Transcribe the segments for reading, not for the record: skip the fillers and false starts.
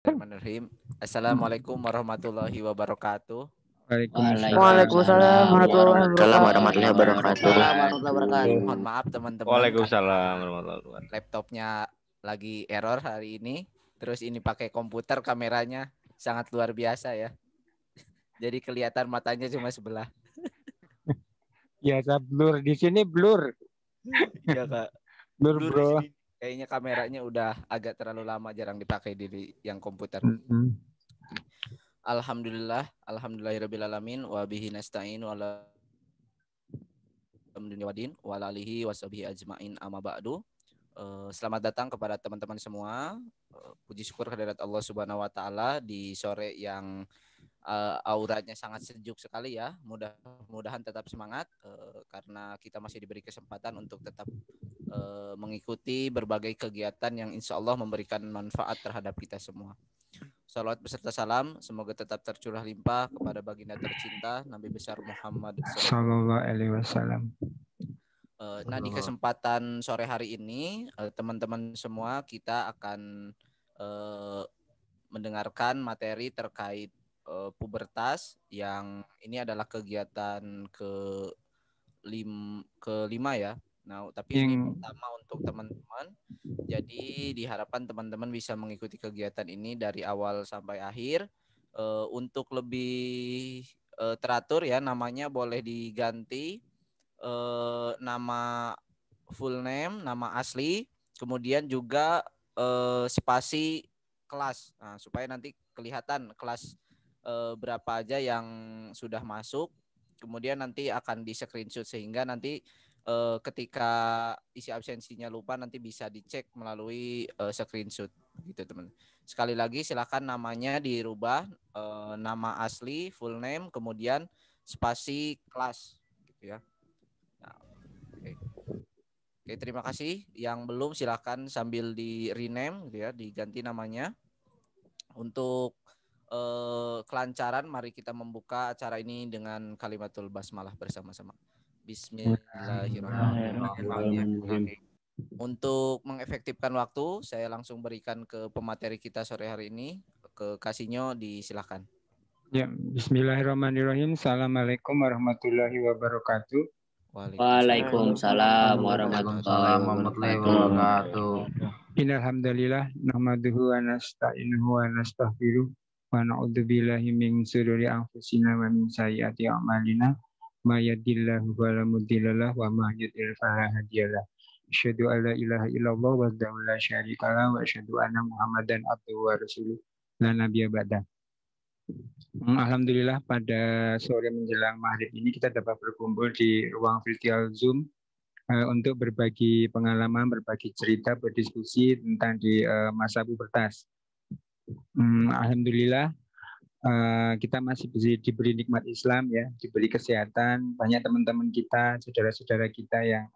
Bismillahirrahmanirrahim. Assalamualaikum warahmatullahi wabarakatuh. Waalaikumsalam warahmatullahi wabarakatuh. Mohon maaf teman-teman. Waalaikumsalam warahmatullahi wabarakatuh. Laptopnya lagi error hari ini. Terus ini pakai komputer, kameranya sangat luar biasa ya. Jadi kelihatan matanya cuma sebelah. Biasa blur di sini blur. Iya Kak. Blur Blur bro. di sini. Kayaknya kameranya udah agak terlalu lama, jarang dipakai di yang komputer. Alhamdulillahirabbil alamin wa bihi nasta'in wa ala alihi washabihi ajmain amma ba'du. Selamat datang kepada teman-teman semua. Puji syukur kehadirat Allah Subhanahu wa taala di sore yang auranya sangat sejuk sekali ya. Mudah-mudahan tetap semangat karena kita masih diberi kesempatan untuk tetap mengikuti berbagai kegiatan yang insya Allah memberikan manfaat terhadap kita semua. Salawat beserta salam semoga tetap tercurah limpah kepada baginda tercinta Nabi besar Muhammad Sallallahu alaihi wasallam. Nah, di kesempatan sore hari ini teman-teman semua kita akan mendengarkan materi terkait pubertas yang ini adalah kegiatan kelima ya. Nah, tapi ini pertama untuk teman-teman. Jadi diharapkan teman-teman bisa mengikuti kegiatan ini dari awal sampai akhir. Untuk lebih teratur ya, namanya boleh diganti nama full name, nama asli, kemudian juga spasi kelas. Nah, supaya nanti kelihatan kelas berapa aja yang sudah masuk, kemudian nanti akan di screenshot sehingga nanti ketika isi absensinya lupa nanti bisa dicek melalui screenshot gitu teman. Sekali lagi silakan namanya dirubah, nama asli, full name, kemudian spasi kelas gitu ya. Nah, Oke, terima kasih. Yang belum silakan sambil di rename gitu ya, diganti namanya. Untuk kelancaran mari kita membuka acara ini dengan kalimatul basmalah bersama-sama. Bismillahirrahmanirrahim. Untuk mengefektifkan waktu, saya langsung berikan ke pemateri kita sore hari ini, ke Kasinyo, disilakan. Ya, bismillahirrahmanirrahim. Assalamualaikum warahmatullahi wabarakatuh. Waalaikumsalam warahmatullahi wabarakatuh. Innalhamdulillah nahmaduhu wa nasta'inuhu wa nastaghfiruh wa na'udzubillahi min syururi anfusina wa min sayyiati a'malina may yahdihillahu fala mudhillalah wa may yudhlil fala hadiyalah. Asyhadu an la ilaha illallah wahdahu la syarika lah wa asyhadu anna Muhammadan abduhu wa rasuluh la nabiyya ba'da. Alhamdulillah pada sore menjelang maghrib ini kita dapat berkumpul di ruang virtual Zoom untuk berbagi pengalaman, berbagi cerita, berdiskusi tentang di masa pubertas. Alhamdulillah kita masih diberi nikmat Islam ya, diberi kesehatan. Banyak teman-teman kita, saudara-saudara kita yang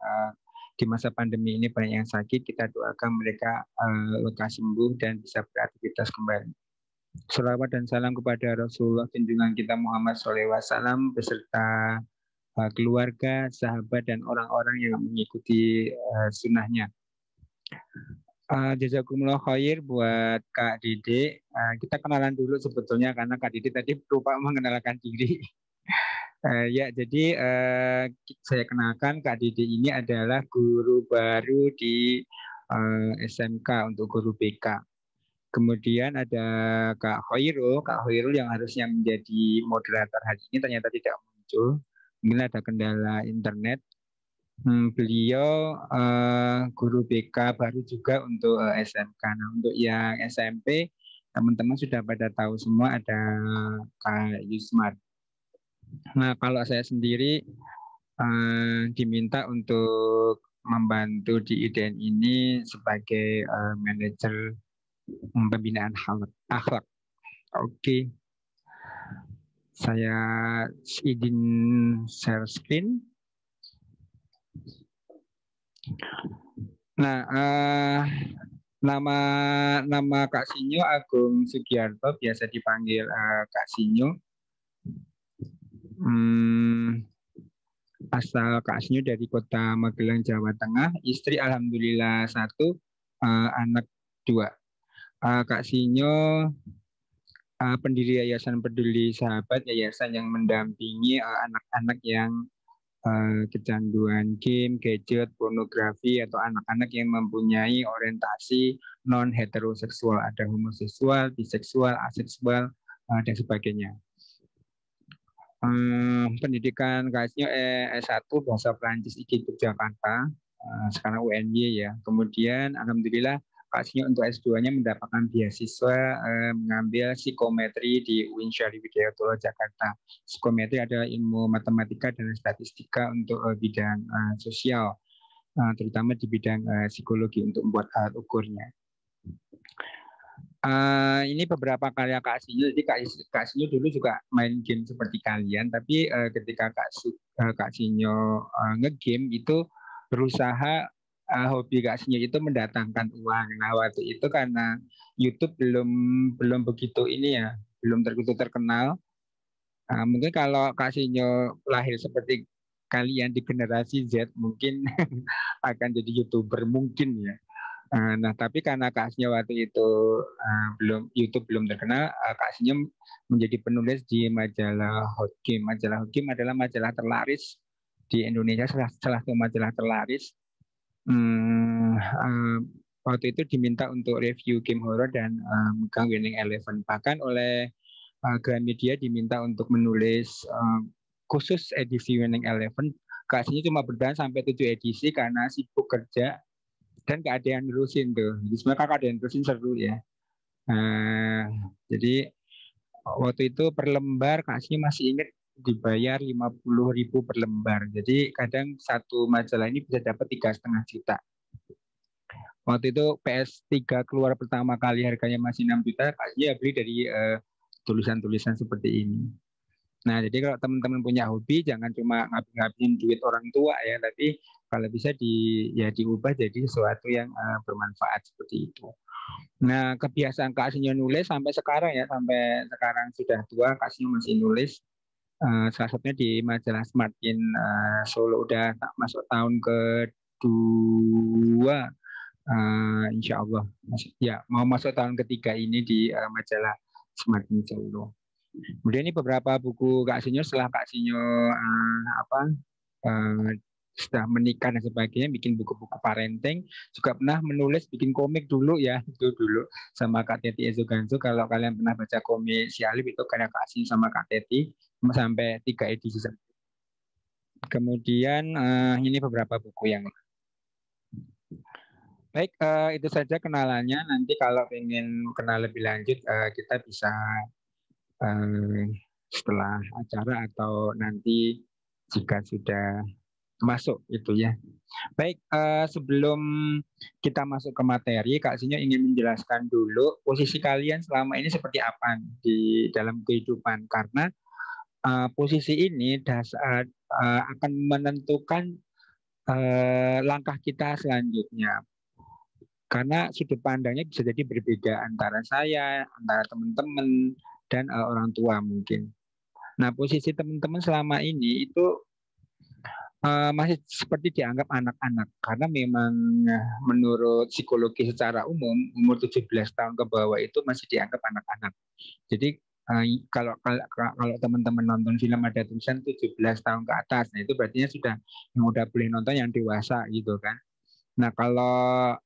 di masa pandemi ini banyak yang sakit. Kita doakan mereka lekas sembuh dan bisa beraktivitas kembali. Salawat dan salam kepada Rasulullah junjungan kita Muhammad SAW beserta keluarga, sahabat, dan orang-orang yang mengikuti sunnahnya. Jazakumullah khair buat Kak Dede. Kita kenalan dulu sebetulnya karena Kak Dede tadi lupa mengenalkan diri. Jadi saya kenalkan Kak Dede ini adalah guru baru di SMK untuk guru BK. Kemudian ada Kak Khairul yang harusnya menjadi moderator hari ini ternyata tidak muncul. Mungkin ada kendala internet. Beliau guru BK baru juga untuk SMK. Nah, untuk yang SMP, teman-teman sudah pada tahu semua ada Kak Yusmar. Nah, kalau saya sendiri diminta untuk membantu di IDN ini sebagai manajer pembinaan akhlak. Oke. Saya izin share screen. Nah, nama Kak Sinyo Agung Sugiarto, biasa dipanggil Kak Sinyo. Asal Kak Sinyo dari kota Magelang, Jawa Tengah. Istri alhamdulillah 1, anak 2. Kak Sinyo pendiri Yayasan Peduli Sahabat, yayasan yang mendampingi anak-anak yang kecanduan game, gadget, pornografi, atau anak-anak yang mempunyai orientasi non heteroseksual, ada homoseksual, biseksual, aseksual, dan sebagainya. Pendidikan Kak Sinyo S1 Bahasa Perancis IKIP Jakarta, sekarang UNY ya. Kemudian alhamdulillah Kak Sinyo untuk S2-nya mendapatkan beasiswa mengambil psikometri di UIN Syarif Hidayatullah Jakarta. Psikometri adalah ilmu matematika dan statistika untuk bidang sosial, terutama di bidang psikologi untuk membuat alat ukurnya. Ini beberapa karya Kak Sinyo. Jadi Kak Sinyo dulu juga main game seperti kalian, tapi ketika Kak Sinyo ngegame itu berusaha hobi Kak Sinyo itu mendatangkan uang. Nah waktu itu karena YouTube belum begitu ini ya, belum begitu terkenal. Mungkin kalau Kak Sinyo lahir seperti kalian di generasi Z mungkin akan jadi YouTuber mungkin ya. Nah, tapi karena Kak Sinyo waktu itu YouTube belum terkenal, Kak Sinyo menjadi penulis di majalah Hot Game. Majalah Hot Game adalah majalah terlaris di Indonesia, salah satu majalah terlaris. Waktu itu diminta untuk review game horror dan megang Winning Eleven. Bahkan oleh Gramedia diminta untuk menulis khusus edisi Winning Eleven. Kak Sinyo cuma bertahan sampai 7 edisi karena sibuk kerja dan gak ada yang nerusin tuh. Jadi sebenarnya kakak ada yang nerusin seru ya. Jadi waktu itu per lembar Kak Sinyo masih ingat dibayar 50.000 per lembar. Jadi kadang satu majalah ini bisa dapat 3,5 juta. Waktu itu PS3 keluar pertama kali harganya masih 6 juta, Kak Sinyo beli dari tulisan-tulisan seperti ini. Nah, jadi kalau teman-teman punya hobi, jangan cuma ngabisin duit orang tua ya, tapi kalau bisa diubah jadi sesuatu yang bermanfaat seperti itu. Nah, kebiasaan Kak Sinyo nulis sampai sekarang ya, sampai sekarang sudah tua, Kak Sinyo masih nulis. Salah satunya di majalah Smartkin Solo, udah masuk tahun kedua, insya Allah. Ya, mau masuk tahun ketiga ini di majalah Smartkin Solo. Kemudian ini beberapa buku Kak Sinyo setelah Kak Sinyo sudah menikah dan sebagainya, bikin buku-buku parenting, juga pernah menulis, bikin komik dulu ya, itu dulu sama Kak Teti Ezoganzo. Kalau kalian pernah baca komik si Alif itu karya Kak Sinyo sama Kak Teti sampai 3 edisi. Kemudian ini beberapa buku yang baik, itu saja kenalannya. Nanti kalau ingin kenal lebih lanjut kita bisa setelah acara atau nanti jika sudah masuk itu ya. Baik, sebelum kita masuk ke materi, Kak Sinyo ingin menjelaskan dulu posisi kalian selama ini seperti apa di dalam kehidupan, karena posisi ini akan menentukan langkah kita selanjutnya. Karena sudut pandangnya bisa jadi berbeda antara saya, antara teman-teman, dan orang tua mungkin. Nah, posisi teman-teman selama ini itu masih seperti dianggap anak-anak, karena memang menurut psikologi secara umum umur 17 tahun ke bawah itu masih dianggap anak-anak. Jadi kalau teman-teman nonton film ada tulisan 17 tahun ke atas, nah itu berarti sudah yang udah boleh nonton yang dewasa gitu kan. Nah, kalau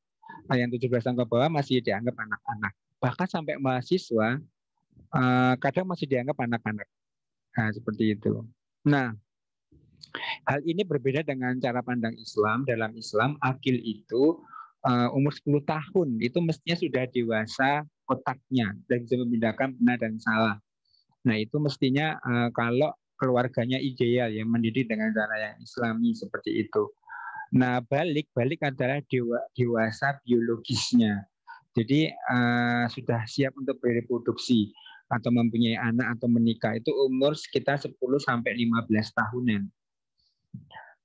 yang 17 tahun ke bawah masih dianggap anak-anak. Bahkan sampai mahasiswa kadang masih dianggap anak-anak. Nah, seperti itu. Nah, hal ini berbeda dengan cara pandang Islam. Dalam Islam, akil itu umur 10 tahun itu mestinya sudah dewasa otaknya dan bisa membedakan benar dan salah. Nah, itu mestinya kalau keluarganya ideal ya, mendidik dengan cara yang Islami seperti itu. Nah, balik adalah dewasa biologisnya. Jadi sudah siap untuk bereproduksi atau mempunyai anak atau menikah itu umur sekitar 10 sampai 15 tahunan.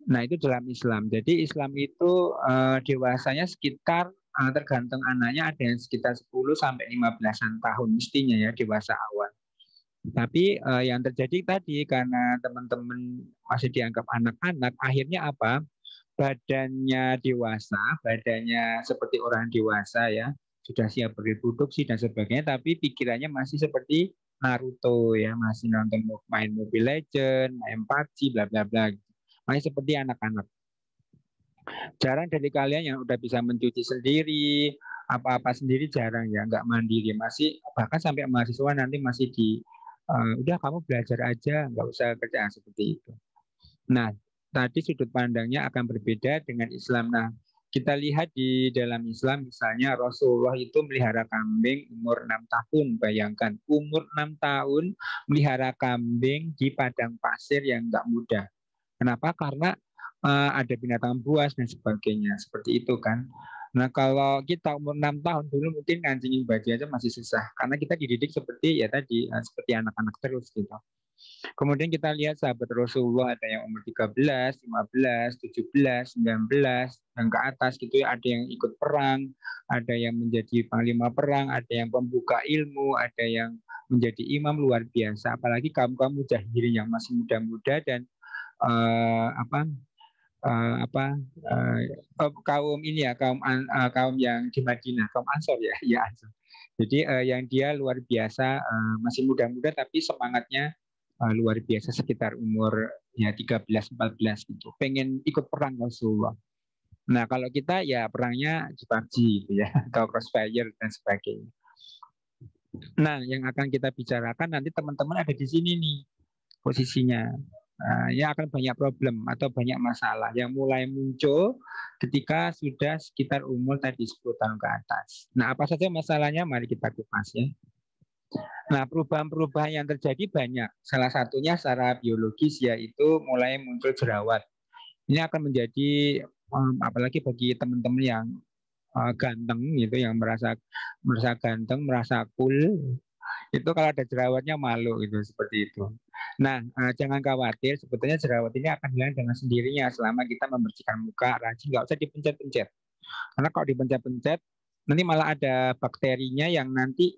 Nah, itu dalam Islam. Jadi Islam itu dewasanya sekitar tergantung anaknya ada yang sekitar 10 sampai 15-an tahun mestinya ya, dewasa awal. Tapi yang terjadi tadi karena teman-teman masih dianggap anak-anak, akhirnya apa? Badannya dewasa, badannya seperti orang dewasa ya, sudah siap bereproduksi dan sebagainya, tapi pikirannya masih seperti Naruto ya, masih nonton main Mobile Legend, main PUBG, bla bla bla. Masih seperti anak-anak. Jarang dari kalian yang udah bisa mencuci sendiri, apa-apa sendiri jarang ya, nggak mandiri. Masih bahkan sampai mahasiswa nanti masih udah kamu belajar aja, nggak usah kerjaan seperti itu. Nah, tadi sudut pandangnya akan berbeda dengan Islam. Nah, kita lihat di dalam Islam misalnya Rasulullah itu melihara kambing umur 6 tahun. Bayangkan, umur 6 tahun melihara kambing di padang pasir yang nggak mudah. Kenapa? Karena ada binatang buas dan sebagainya. Seperti itu kan. Nah, kalau kita umur 6 tahun dulu mungkin ngancingin baju aja masih susah. Karena kita dididik seperti ya tadi, seperti anak-anak terus gitu. Kemudian kita lihat sahabat Rasulullah ada yang umur 13, 15, 17, 19 dan ke atas gitu ya, ada yang ikut perang, ada yang menjadi panglima perang, ada yang pembuka ilmu, ada yang menjadi imam luar biasa. Apalagi kaum-kaum mujahirin yang masih muda-muda dan kaum ini ya, kaum yang di Madinah, kaum Ansor ya, ya Ansor. Jadi yang dia luar biasa, masih muda-muda tapi semangatnya luar biasa, sekitar umur ya 13-14 gitu. Pengen ikut perang Rasulullah. Nah, kalau kita ya perangnya di PUBG gitu ya, atau Crossfire dan sebagainya. Nah, yang akan kita bicarakan nanti teman-teman ada di sini nih posisinya. Ya akan banyak problem atau banyak masalah yang mulai muncul ketika sudah sekitar umur tadi 10 tahun ke atas. Nah, apa saja masalahnya? Mari kita kupas ya. Nah, perubahan-perubahan yang terjadi banyak. Salah satunya secara biologis yaitu mulai muncul jerawat. Ini akan menjadi apalagi bagi teman-teman yang ganteng gitu, yang merasa ganteng, merasa cool. Itu kalau ada jerawatnya malu itu seperti itu. Nah, jangan khawatir, sebetulnya jerawat ini akan hilang dengan sendirinya selama kita membersihkan muka, rajin, nggak usah dipencet-pencet. Karena kalau dipencet-pencet, nanti malah ada bakterinya yang nanti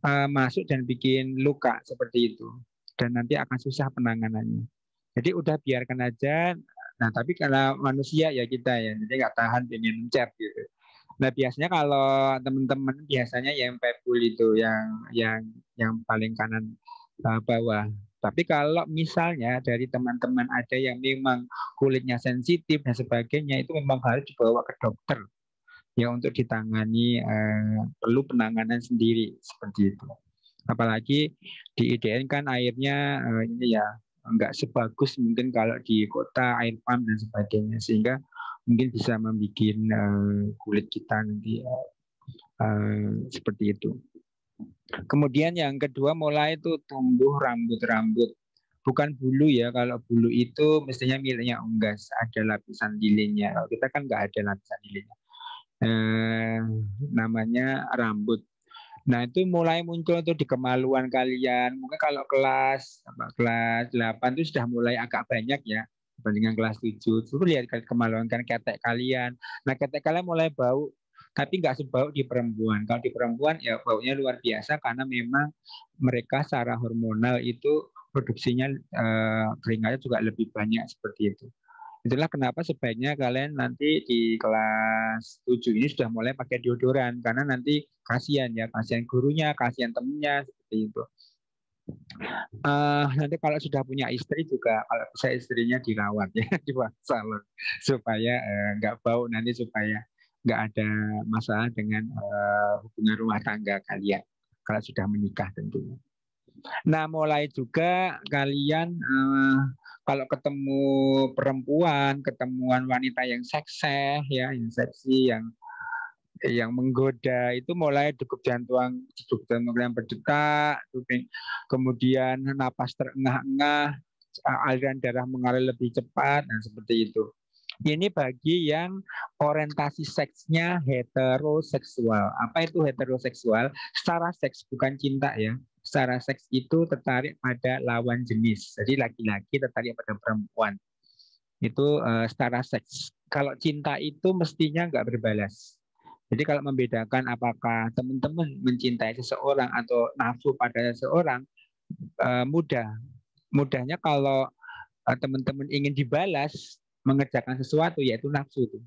masuk dan bikin luka seperti itu. Dan nanti akan susah penanganannya. Jadi udah biarkan aja. Nah, tapi kalau manusia ya kita ya, jadi nggak tahan pengen mencet gitu. Nah, biasanya kalau teman-teman biasanya yang pebble itu yang paling kanan bawah. Tapi kalau misalnya dari teman-teman ada yang memang kulitnya sensitif dan sebagainya, itu memang harus dibawa ke dokter ya untuk ditangani, perlu penanganan sendiri seperti itu. Apalagi di IDN kan airnya ini ya enggak sebagus mungkin kalau di kota air pump dan sebagainya, sehingga mungkin bisa membuat kulit kita nanti seperti itu. Kemudian yang kedua mulai itu tumbuh rambut-rambut. Bukan bulu ya, kalau bulu itu mestinya miliknya unggas, ada lapisan lilinnya. Kalau kita kan nggak ada lapisan lilinnya. Namanya rambut. Nah, itu mulai muncul tuh di kemaluan kalian. Mungkin kalau kelas 8 itu sudah mulai agak banyak ya dibandingkan kelas 7. Itu lihat kemaluan kan, ketek kalian. Nah, ketek kalian mulai bau, tapi nggak sebau di perempuan. Kalau di perempuan ya baunya luar biasa karena memang mereka secara hormonal itu produksinya keringatnya juga lebih banyak seperti itu. Itulah kenapa sebaiknya kalian nanti di kelas 7 ini sudah mulai pakai deodoran, karena nanti kasihan ya, kasihan gurunya, kasihan temennya seperti itu. Nanti kalau sudah punya istri juga, kalau bisa istrinya dirawat ya di salon supaya nggak bau nanti, supaya nggak ada masalah dengan hubungan rumah tangga kalian kalau sudah menikah tentunya. Nah, mulai juga kalian kalau ketemu perempuan, ketemuan wanita yang seksih ya, yang seksi, yang menggoda, itu mulai degup jantung yang berdetak, kemudian napas terengah-engah, aliran darah mengalir lebih cepat dan seperti itu. Ini bagi yang orientasi seksnya heteroseksual. Apa itu heteroseksual? Secara seks, bukan cinta ya. Secara seks itu tertarik pada lawan jenis. Jadi laki-laki tertarik pada perempuan. Itu secara seks. Kalau cinta itu mestinya nggak berbalas. Jadi kalau membedakan apakah teman-teman mencintai seseorang atau nafsu pada seseorang, mudahnya kalau teman-teman ingin dibalas, mengerjakan sesuatu, yaitu nafsu itu.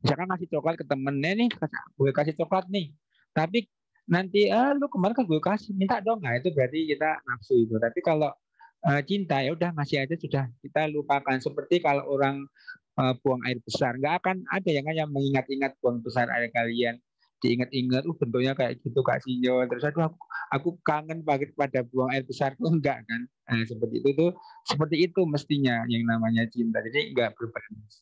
Misalkan ngasih coklat ke temennya nih, gue kasih coklat nih, Tapi nanti lu kemarin kan gue kasih, minta dong. Nah itu berarti kita nafsu itu. Tapi kalau cinta ya udah masih aja sudah kita lupakan. Seperti kalau orang buang air besar, nggak akan ada yang mengingat-ingat buang besar air kalian, diingat-ingat bentuknya kayak gitu Kak Sinyo, terus aku kangen banget pada buang air besar tuh enggak kan. Nah, seperti itu mestinya yang namanya cinta, jadi enggak berbalas.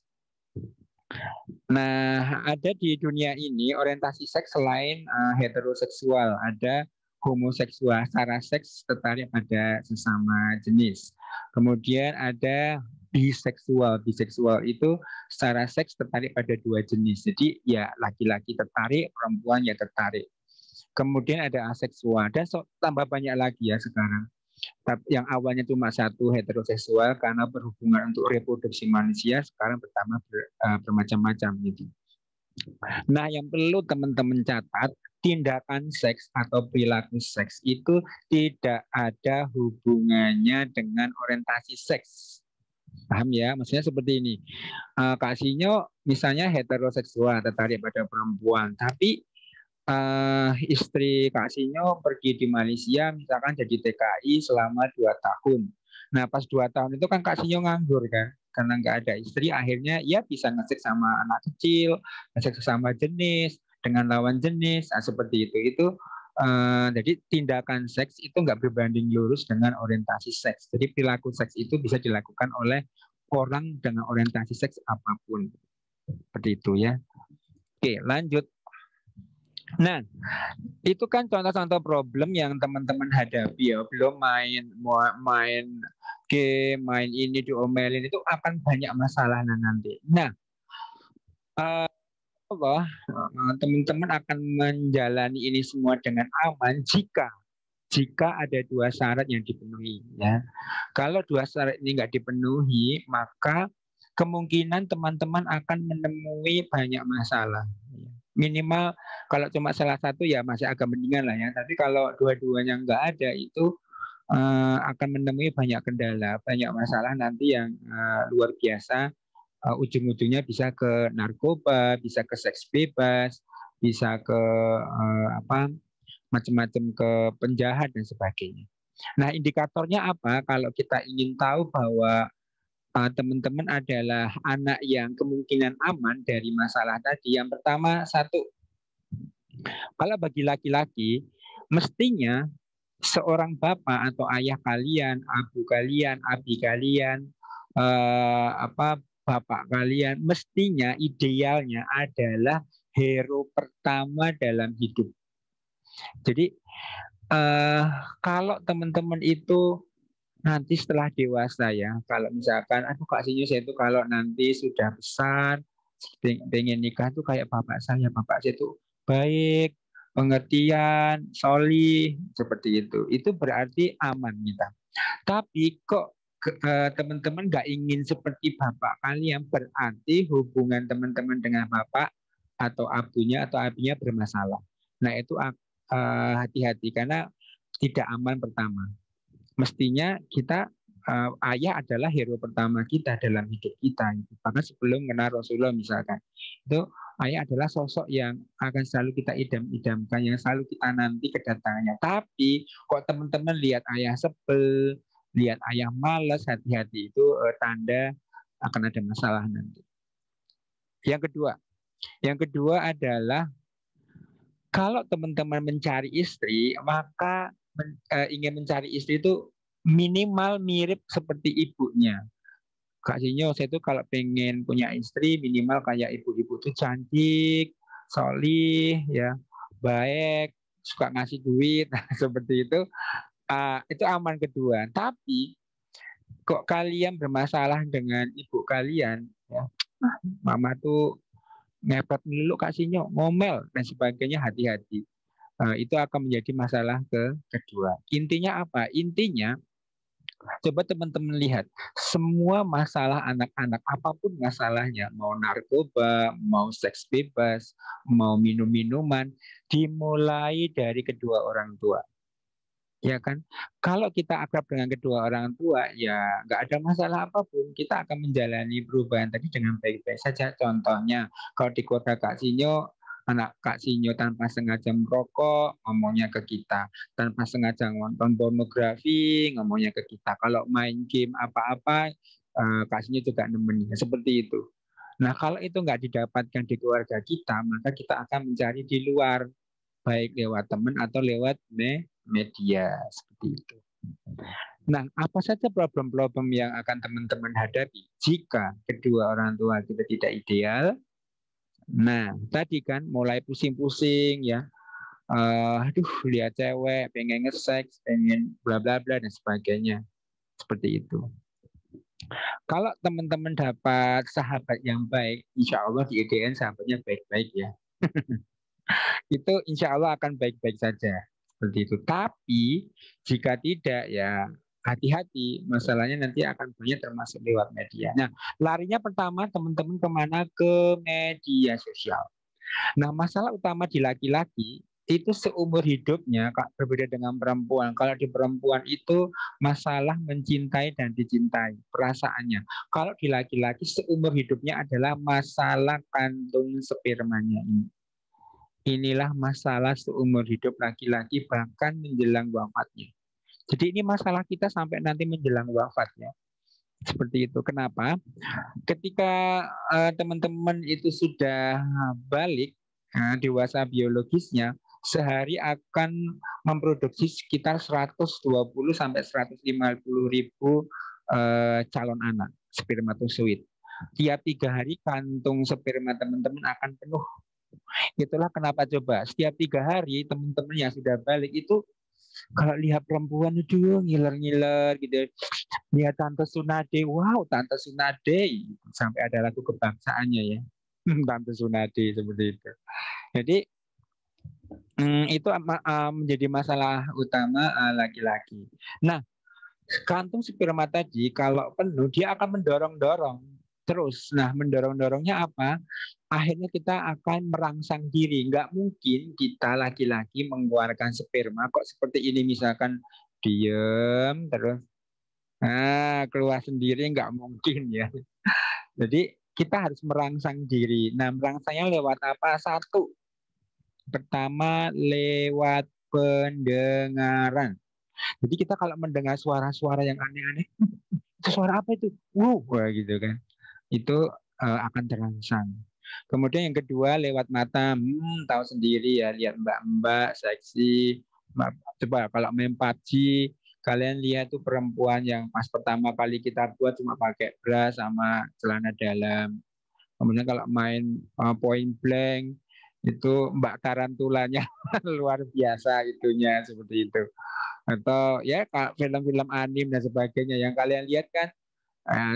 Nah, ada di dunia ini orientasi seks selain heteroseksual, ada homoseksual, secara seks tertarik pada sesama jenis. Kemudian ada biseksual. Biseksual itu secara seks tertarik pada dua jenis. Jadi ya laki-laki tertarik, perempuan ya tertarik. Kemudian ada aseksual dan tambah banyak lagi ya sekarang. Yang awalnya cuma satu heteroseksual karena berhubungan untuk reproduksi manusia, sekarang bermacam-macam gitu. Nah, yang perlu teman-teman catat, tindakan seks atau perilaku seks itu tidak ada hubungannya dengan orientasi seks. Paham ya? Maksudnya seperti ini. Kak Sinyo misalnya heteroseksual, tertarik pada perempuan, tapi istri Kak Sinyo pergi di Malaysia misalkan jadi TKI selama 2 tahun. Nah pas 2 tahun itu kan Kak Sinyo nganggur kan, karena nggak ada istri, akhirnya ya bisa ngesek sama anak kecil, ngesek sesama jenis, dengan lawan jenis, nah, seperti itu. Jadi tindakan seks itu nggak berbanding lurus dengan orientasi seks. Jadi perilaku seks itu bisa dilakukan oleh orang dengan orientasi seks apapun. Seperti itu ya. Oke, lanjut. Nah, itu kan contoh-contoh problem yang teman-teman hadapi ya. Belum main game, main ini diomelin, itu akan banyak masalah nanti. Nah, teman-teman akan menjalani ini semua dengan aman jika ada 2 syarat yang dipenuhi ya. Kalau 2 syarat ini nggak dipenuhi, maka kemungkinan teman-teman akan menemui banyak masalah. Minimal kalau cuma salah satu ya masih agak mendingan lah ya. Tapi kalau dua-duanya nggak ada itu akan menemui banyak kendala, banyak masalah nanti yang luar biasa. Ujung-ujungnya bisa ke narkoba, bisa ke seks bebas, bisa ke macam-macam, ke penjahat dan sebagainya. Nah, indikatornya apa? Kalau kita ingin tahu bahwa teman-teman adalah anak yang kemungkinan aman dari masalah tadi. Yang pertama, satu, kalau bagi laki-laki, mestinya seorang bapak atau ayah kalian, abu kalian, abi kalian, bapak kalian, mestinya idealnya adalah hero pertama dalam hidup. Jadi kalau teman-teman itu nanti setelah dewasa ya, kalau misalkan Kak Sinyo saya itu kalau nanti sudah besar pengen nikah tuh kayak bapak saya itu baik, pengertian, solih, seperti itu berarti aman kita. Tapi kok teman-teman nggak ingin seperti bapak kalian, berarti hubungan teman-teman dengan bapak atau abunya bermasalah. Nah itu hati-hati karena tidak aman pertama. Mestinya kita ayah adalah hero pertama kita dalam hidup kita. Bahkan sebelum kenal Rasulullah misalkan, itu ayah adalah sosok yang akan selalu kita idam-idamkan, yang selalu kita nanti kedatangannya. Tapi kok teman-teman lihat ayah sebel, lihat ayah malas, hati-hati, itu tanda akan ada masalah nanti. Yang kedua adalah kalau teman-teman mencari istri, maka ingin mencari istri itu minimal mirip seperti ibunya. Kak Sinyo, saya itu kalau pengen punya istri minimal kayak ibu-ibu itu cantik, solih, ya, baik, suka ngasih duit, seperti itu. Itu aman kedua. Tapi kok kalian bermasalah dengan ibu kalian, ya, mama tuh ngepet dulu Kak Sinyo, ngomel dan sebagainya, hati-hati. Itu akan menjadi masalah kedua. Intinya apa? Intinya coba teman-teman lihat semua masalah anak-anak apapun masalahnya, mau narkoba, mau seks bebas, mau minum-minuman, dimulai dari kedua orang tua. Ya kan? Kalau kita akrab dengan kedua orang tua, ya nggak ada masalah apapun. Kita akan menjalani perubahan tadi dengan baik-baik saja. Contohnya, kalau di keluarga Kak Sinyo, Anak Kak Sinyo tanpa sengaja merokok, ngomongnya ke kita. Tanpa sengaja nonton pornografi, ngomongnya ke kita. Kalau main game apa-apa, Kak Sinyo juga nemenin. Seperti itu. Nah, kalau itu nggak didapatkan di keluarga kita, maka kita akan mencari di luar, baik lewat teman atau lewat media, seperti itu. Nah, apa saja problem-problem yang akan teman-teman hadapi jika kedua orang tua kita tidak ideal? Nah, tadi kan mulai pusing-pusing ya, aduh lihat cewek, pengen nge-seks, pengen bla bla bla dan sebagainya, seperti itu. Kalau teman-teman dapat sahabat yang baik, insya Allah di IDN sahabatnya baik-baik ya. Itu insya Allah akan baik-baik saja. Seperti itu. Tapi jika tidak ya hati-hati, masalahnya nanti akan banyak termasuk lewat media. Nah, larinya pertama teman-teman kemana? Ke media sosial. Nah, masalah utama di laki-laki itu seumur hidupnya berbeda dengan perempuan. Kalau di perempuan itu masalah mencintai dan dicintai, perasaannya. Kalau di laki-laki seumur hidupnya adalah masalah kantung spermanya ini. Inilah masalah seumur hidup laki-laki bahkan menjelang wafatnya. Jadi ini masalah kita sampai nanti menjelang wafatnya. Seperti itu. Kenapa? Ketika teman-teman itu sudah balik dewasa biologisnya, sehari akan memproduksi sekitar 120 sampai 150 ribu calon anak spermatozoid. Tiap 3 hari kantung sperma teman-teman akan penuh. Itulah kenapa coba setiap 3 hari teman-teman yang sudah balik itu kalau lihat perempuan itu ngiler-ngiler gitu. Lihat Tante Sunade, wow Tante Sunade, sampai ada lagu kebangsaannya ya. Tante Sunade seperti itu. Jadi itu menjadi masalah utama laki-laki. Nah, kantung sperma tadi kalau penuh dia akan mendorong-dorong terus. Nah, mendorong-dorongnya apa? Akhirnya kita akan merangsang diri. Nggak mungkin kita laki-laki mengeluarkan sperma kok seperti ini, misalkan diem terus keluar sendiri, nggak mungkin ya. Jadi kita harus merangsang diri. Nah, merangsangnya lewat apa? Satu, pertama lewat pendengaran. Jadi kita kalau mendengar suara-suara yang aneh-aneh, itu suara apa itu? Wah gitu kan. Itu akan terangsang. Kemudian yang kedua lewat mata, tahu sendiri ya, lihat mbak-mbak seksi. Coba kalau main PUBG, kalian lihat tuh perempuan yang pas pertama kali kita buat cuma pakai bra sama celana dalam. Kemudian kalau main point blank itu mbak tarantulanya luar biasa itunya, seperti itu. Atau ya film-film anim dan sebagainya yang kalian lihat kan,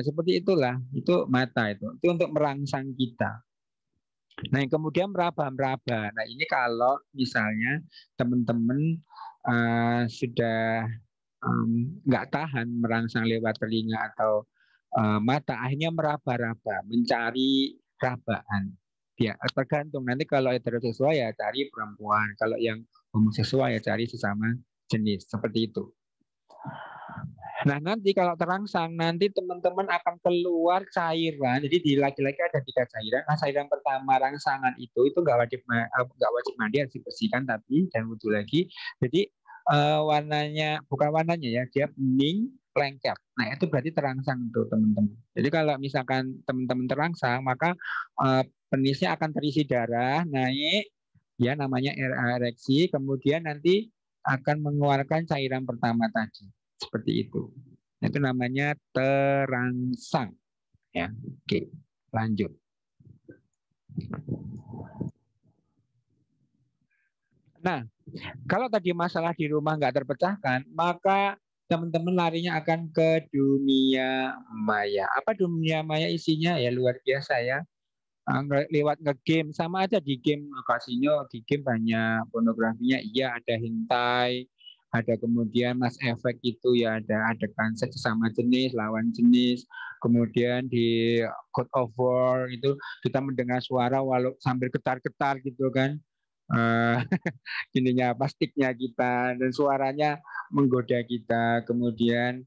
seperti itulah. Itu mata itu untuk merangsang kita. Nah, yang kemudian meraba-meraba. Nah, ini kalau misalnya teman-teman sudah nggak tahan merangsang lewat telinga atau mata, akhirnya meraba-raba, mencari rabaan. Ya, tergantung. Nanti kalau heteroseksual ya cari perempuan, kalau yang homoseksual ya cari sesama jenis, seperti itu. Nah, nanti kalau terangsang, nanti teman-teman akan keluar cairan. Jadi di laki-laki ada 3 cairan. Nah, cairan pertama rangsangan itu nggak wajib mandi, harus dibersihkan tapi dan wudhu lagi. Jadi warnanya bukan warnanya ya, dia bening lengket. Nah, itu berarti terangsang tuh teman-teman. Jadi kalau misalkan teman-teman terangsang, maka penisnya akan terisi darah, naik ya, namanya ereksi, kemudian nanti akan mengeluarkan cairan pertama tadi. Seperti itu. Itu namanya terangsang. Ya, oke. Lanjut. Nah, kalau tadi masalah di rumah nggak terpecahkan, maka teman-teman larinya akan ke dunia maya. Apa dunia maya isinya? Ya luar biasa ya. Lewat nge-game, sama aja di game Casino, di game banyak pornografinya. Iya, ada hentai, ada kemudian Mass Effect itu ya, ada adegan seks sesama jenis, lawan jenis. Kemudian di God of War itu kita mendengar suara walau sambil getar-getar gitu kan. Ininya plastiknya kita dan suaranya menggoda kita. Kemudian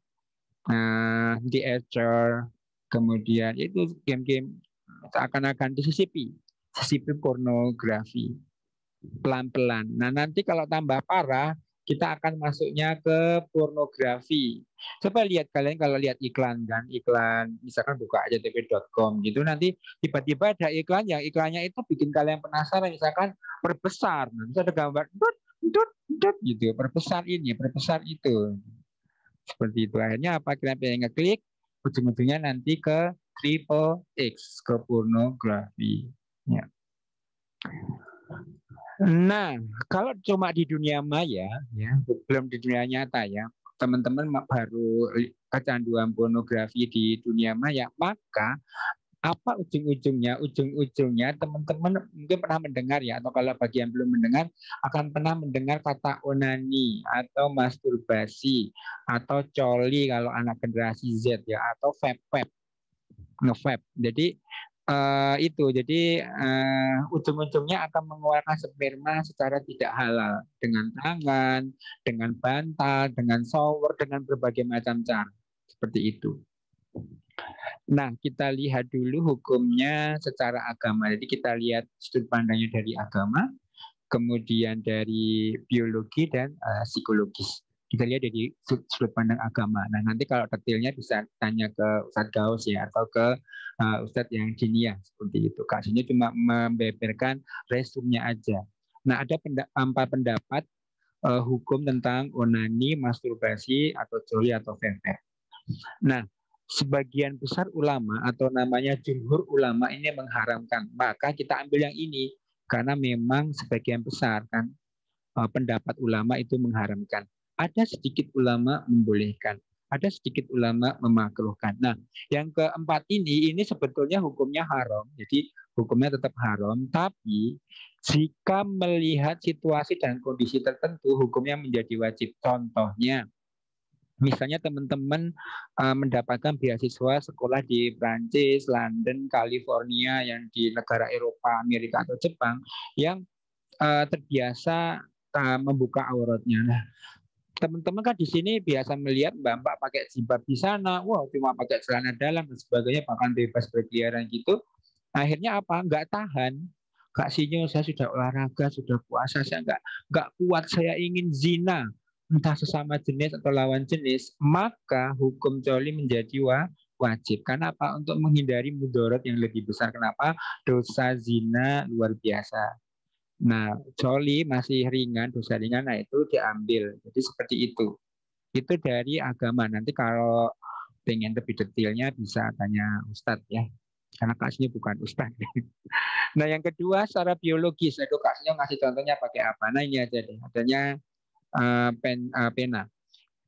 The Edger, kemudian itu game-game seakan-akan disisipi. sipil pornografi pelan-pelan. Nah, nanti kalau tambah parah, kita akan masuknya ke pornografi. Coba lihat kalian kalau lihat iklan kan, iklan misalkan buka aja tv.com gitu, nanti tiba-tiba ada iklan yang iklannya itu bikin kalian penasaran, misalkan perbesar, nanti ada gambar dut, dut, dut gitu, perbesar ini, perbesar itu. Seperti itu. Akhirnya apa, kalian pengen ngeklik, ujung-ujungnya nanti ke triple X, ke pornografi. Ya. Nah, kalau cuma di dunia maya, ya, belum di dunia nyata ya, teman-teman baru kecanduan pornografi di dunia maya, maka apa ujung-ujungnya? Ujung-ujungnya teman-teman mungkin pernah mendengar ya, atau kalau bagi yang belum mendengar, akan pernah mendengar kata onani atau masturbasi atau coli kalau anak generasi Z ya, atau vape, nge-vape. Jadi itu jadi ujung-ujungnya akan mengeluarkan sperma secara tidak halal dengan tangan, dengan bantal, dengan shower, dengan berbagai macam cara seperti itu. Nah, kita lihat dulu hukumnya secara agama. Jadi kita lihat sudut pandangnya dari agama, kemudian dari biologi dan psikologis. Kita lihat dari sudut pandang agama. Nah, nanti kalau detailnya bisa tanya ke Ustadz Gaus ya, atau ke Ustadz yang dinia seperti itu. Kasihnya cuma membeberkan resumnya aja. Nah, ada 4 pendapat hukum tentang onani, masturbasi, atau coli atau vape. Nah, sebagian besar ulama atau namanya jumhur ulama ini mengharamkan. Maka kita ambil yang ini karena memang sebagian besar kan pendapat ulama itu mengharamkan. Ada sedikit ulama membolehkan, ada sedikit ulama memakruhkan. Nah, yang keempat ini sebetulnya hukumnya haram. Jadi hukumnya tetap haram, tapi jika melihat situasi dan kondisi tertentu hukumnya menjadi wajib. Contohnya, misalnya teman-teman mendapatkan beasiswa sekolah di Prancis, London, California, yang di negara Eropa, Amerika atau Jepang, yang terbiasa membuka auratnya. Nah, teman-teman kan di sini biasa melihat mbak-mbak pakai jilbab di sana, wah cuma pakai celana dalam dan sebagainya, bahkan bebas berkeliaran gitu. Akhirnya apa? Nggak tahan. Kak Sinyo, saya sudah olahraga, sudah puasa, saya nggak kuat, saya ingin zina, entah sesama jenis atau lawan jenis, maka hukum coli menjadi wajib. Karena apa? Untuk menghindari mudarat yang lebih besar. Kenapa? Dosa zina luar biasa. Nah, coli masih ringan, dosa ringan, nah itu diambil. Jadi seperti itu. Itu dari agama. Nanti kalau pengen lebih detailnya bisa tanya Ustadz ya. Karena kasihnya bukan Ustadz. Nah, yang kedua secara biologis, edukasinya ngasih contohnya pakai apa? Nah, ini aja deh. Adanya pena.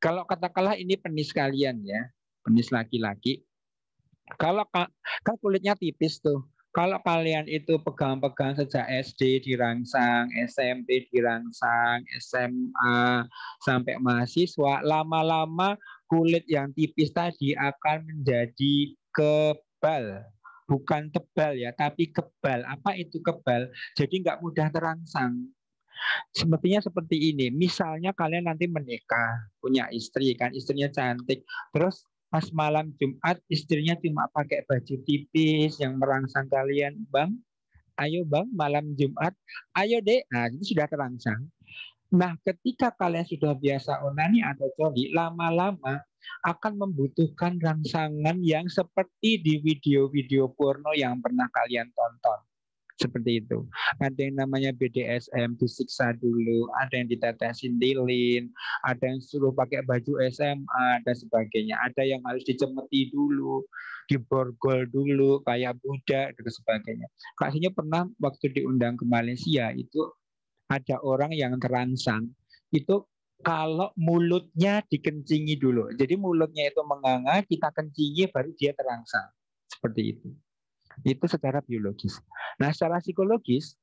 Kalau katakanlah ini penis kalian ya, penis laki-laki. Kalau kan kulitnya tipis tuh. Kalau kalian itu pegang-pegang sejak SD dirangsang, SMP dirangsang, SMA sampai mahasiswa, lama-lama kulit yang tipis tadi akan menjadi kebal. Bukan tebal ya, tapi kebal. Apa itu kebal? Jadi nggak mudah terangsang. Sepertinya seperti ini. Misalnya kalian nanti menikah, punya istri kan, istrinya cantik. Terus pas malam Jumat istrinya cuma pakai baju tipis yang merangsang kalian, Bang. Ayo Bang, malam Jumat. Ayo Dek. Nah, itu sudah terangsang. Nah, ketika kalian sudah biasa onani atau coli, lama-lama akan membutuhkan rangsangan yang seperti di video-video porno yang pernah kalian tonton. Seperti itu. Ada yang namanya BDSM, disiksa dulu, ada yang ditetesin lilin, ada yang suruh pakai baju SMA dan sebagainya. Ada yang harus dicemeti dulu, diborgol dulu kayak budak dan sebagainya. Kasihnya pernah waktu diundang ke Malaysia itu ada orang yang terangsang itu kalau mulutnya dikencingi dulu. Jadi mulutnya itu menganga, kita kencingi baru dia terangsang. Seperti itu. Itu secara biologis. Nah, secara psikologis,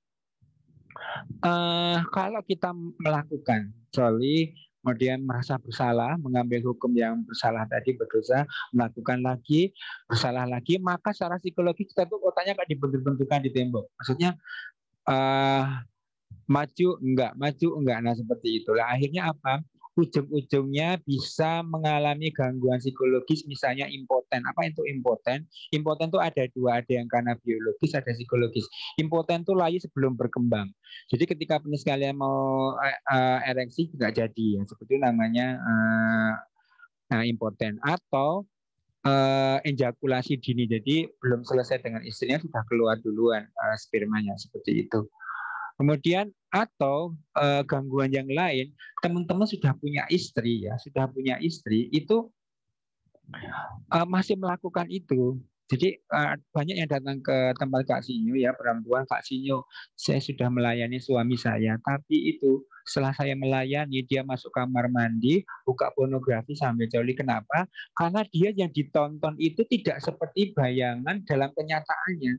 kalau kita melakukan coli, kemudian merasa bersalah, mengambil hukum yang bersalah tadi, berdosa, melakukan lagi, bersalah lagi, maka secara psikologis kita tuh otaknya kayak dibentuk-bentukan di tembok. Maksudnya maju enggak. Nah, seperti itulah. Akhirnya apa? ujung-ujungnya bisa mengalami gangguan psikologis, misalnya impoten. Apa itu impoten? Impoten itu ada dua, ada yang karena biologis, ada psikologis. Impoten itu layu sebelum berkembang. Jadi ketika penis kalian mau ereksi nggak jadi, ya. Seperti itu namanya impoten. Atau ejakulasi dini, jadi belum selesai dengan istrinya sudah keluar duluan spermanya, seperti itu. Kemudian atau gangguan yang lain, teman-teman sudah punya istri ya, sudah punya istri itu masih melakukan itu. Jadi banyak yang datang ke tempat Kak Sinyo ya, perempuan, Kak Sinyo, saya sudah melayani suami saya, tapi itu setelah saya melayani dia masuk kamar mandi, buka pornografi sambil joli. Kenapa? Karena dia yang ditonton itu tidak seperti bayangan dalam kenyataannya.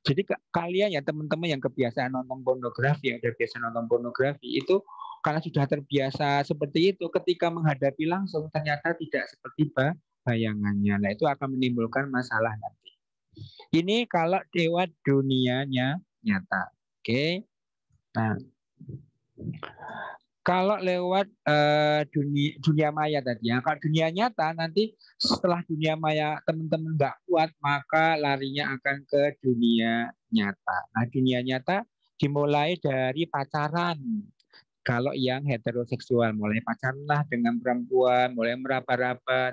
Jadi kalian ya teman-teman yang kebiasaan nonton pornografi, yang udah biasa nonton pornografi itu karena sudah terbiasa seperti itu, ketika menghadapi langsung ternyata tidak seperti bayangannya. Nah itu akan menimbulkan masalah nanti. Ini kalau lewat dunianya nyata. Oke. Nah, kalau lewat dunia maya tadi ya, kalau dunia nyata nanti setelah dunia maya teman-teman nggak kuat, maka larinya akan ke dunia nyata. Nah, dunia nyata dimulai dari pacaran. Kalau yang heteroseksual, mulai pacaran lah dengan perempuan, mulai meraba-raba,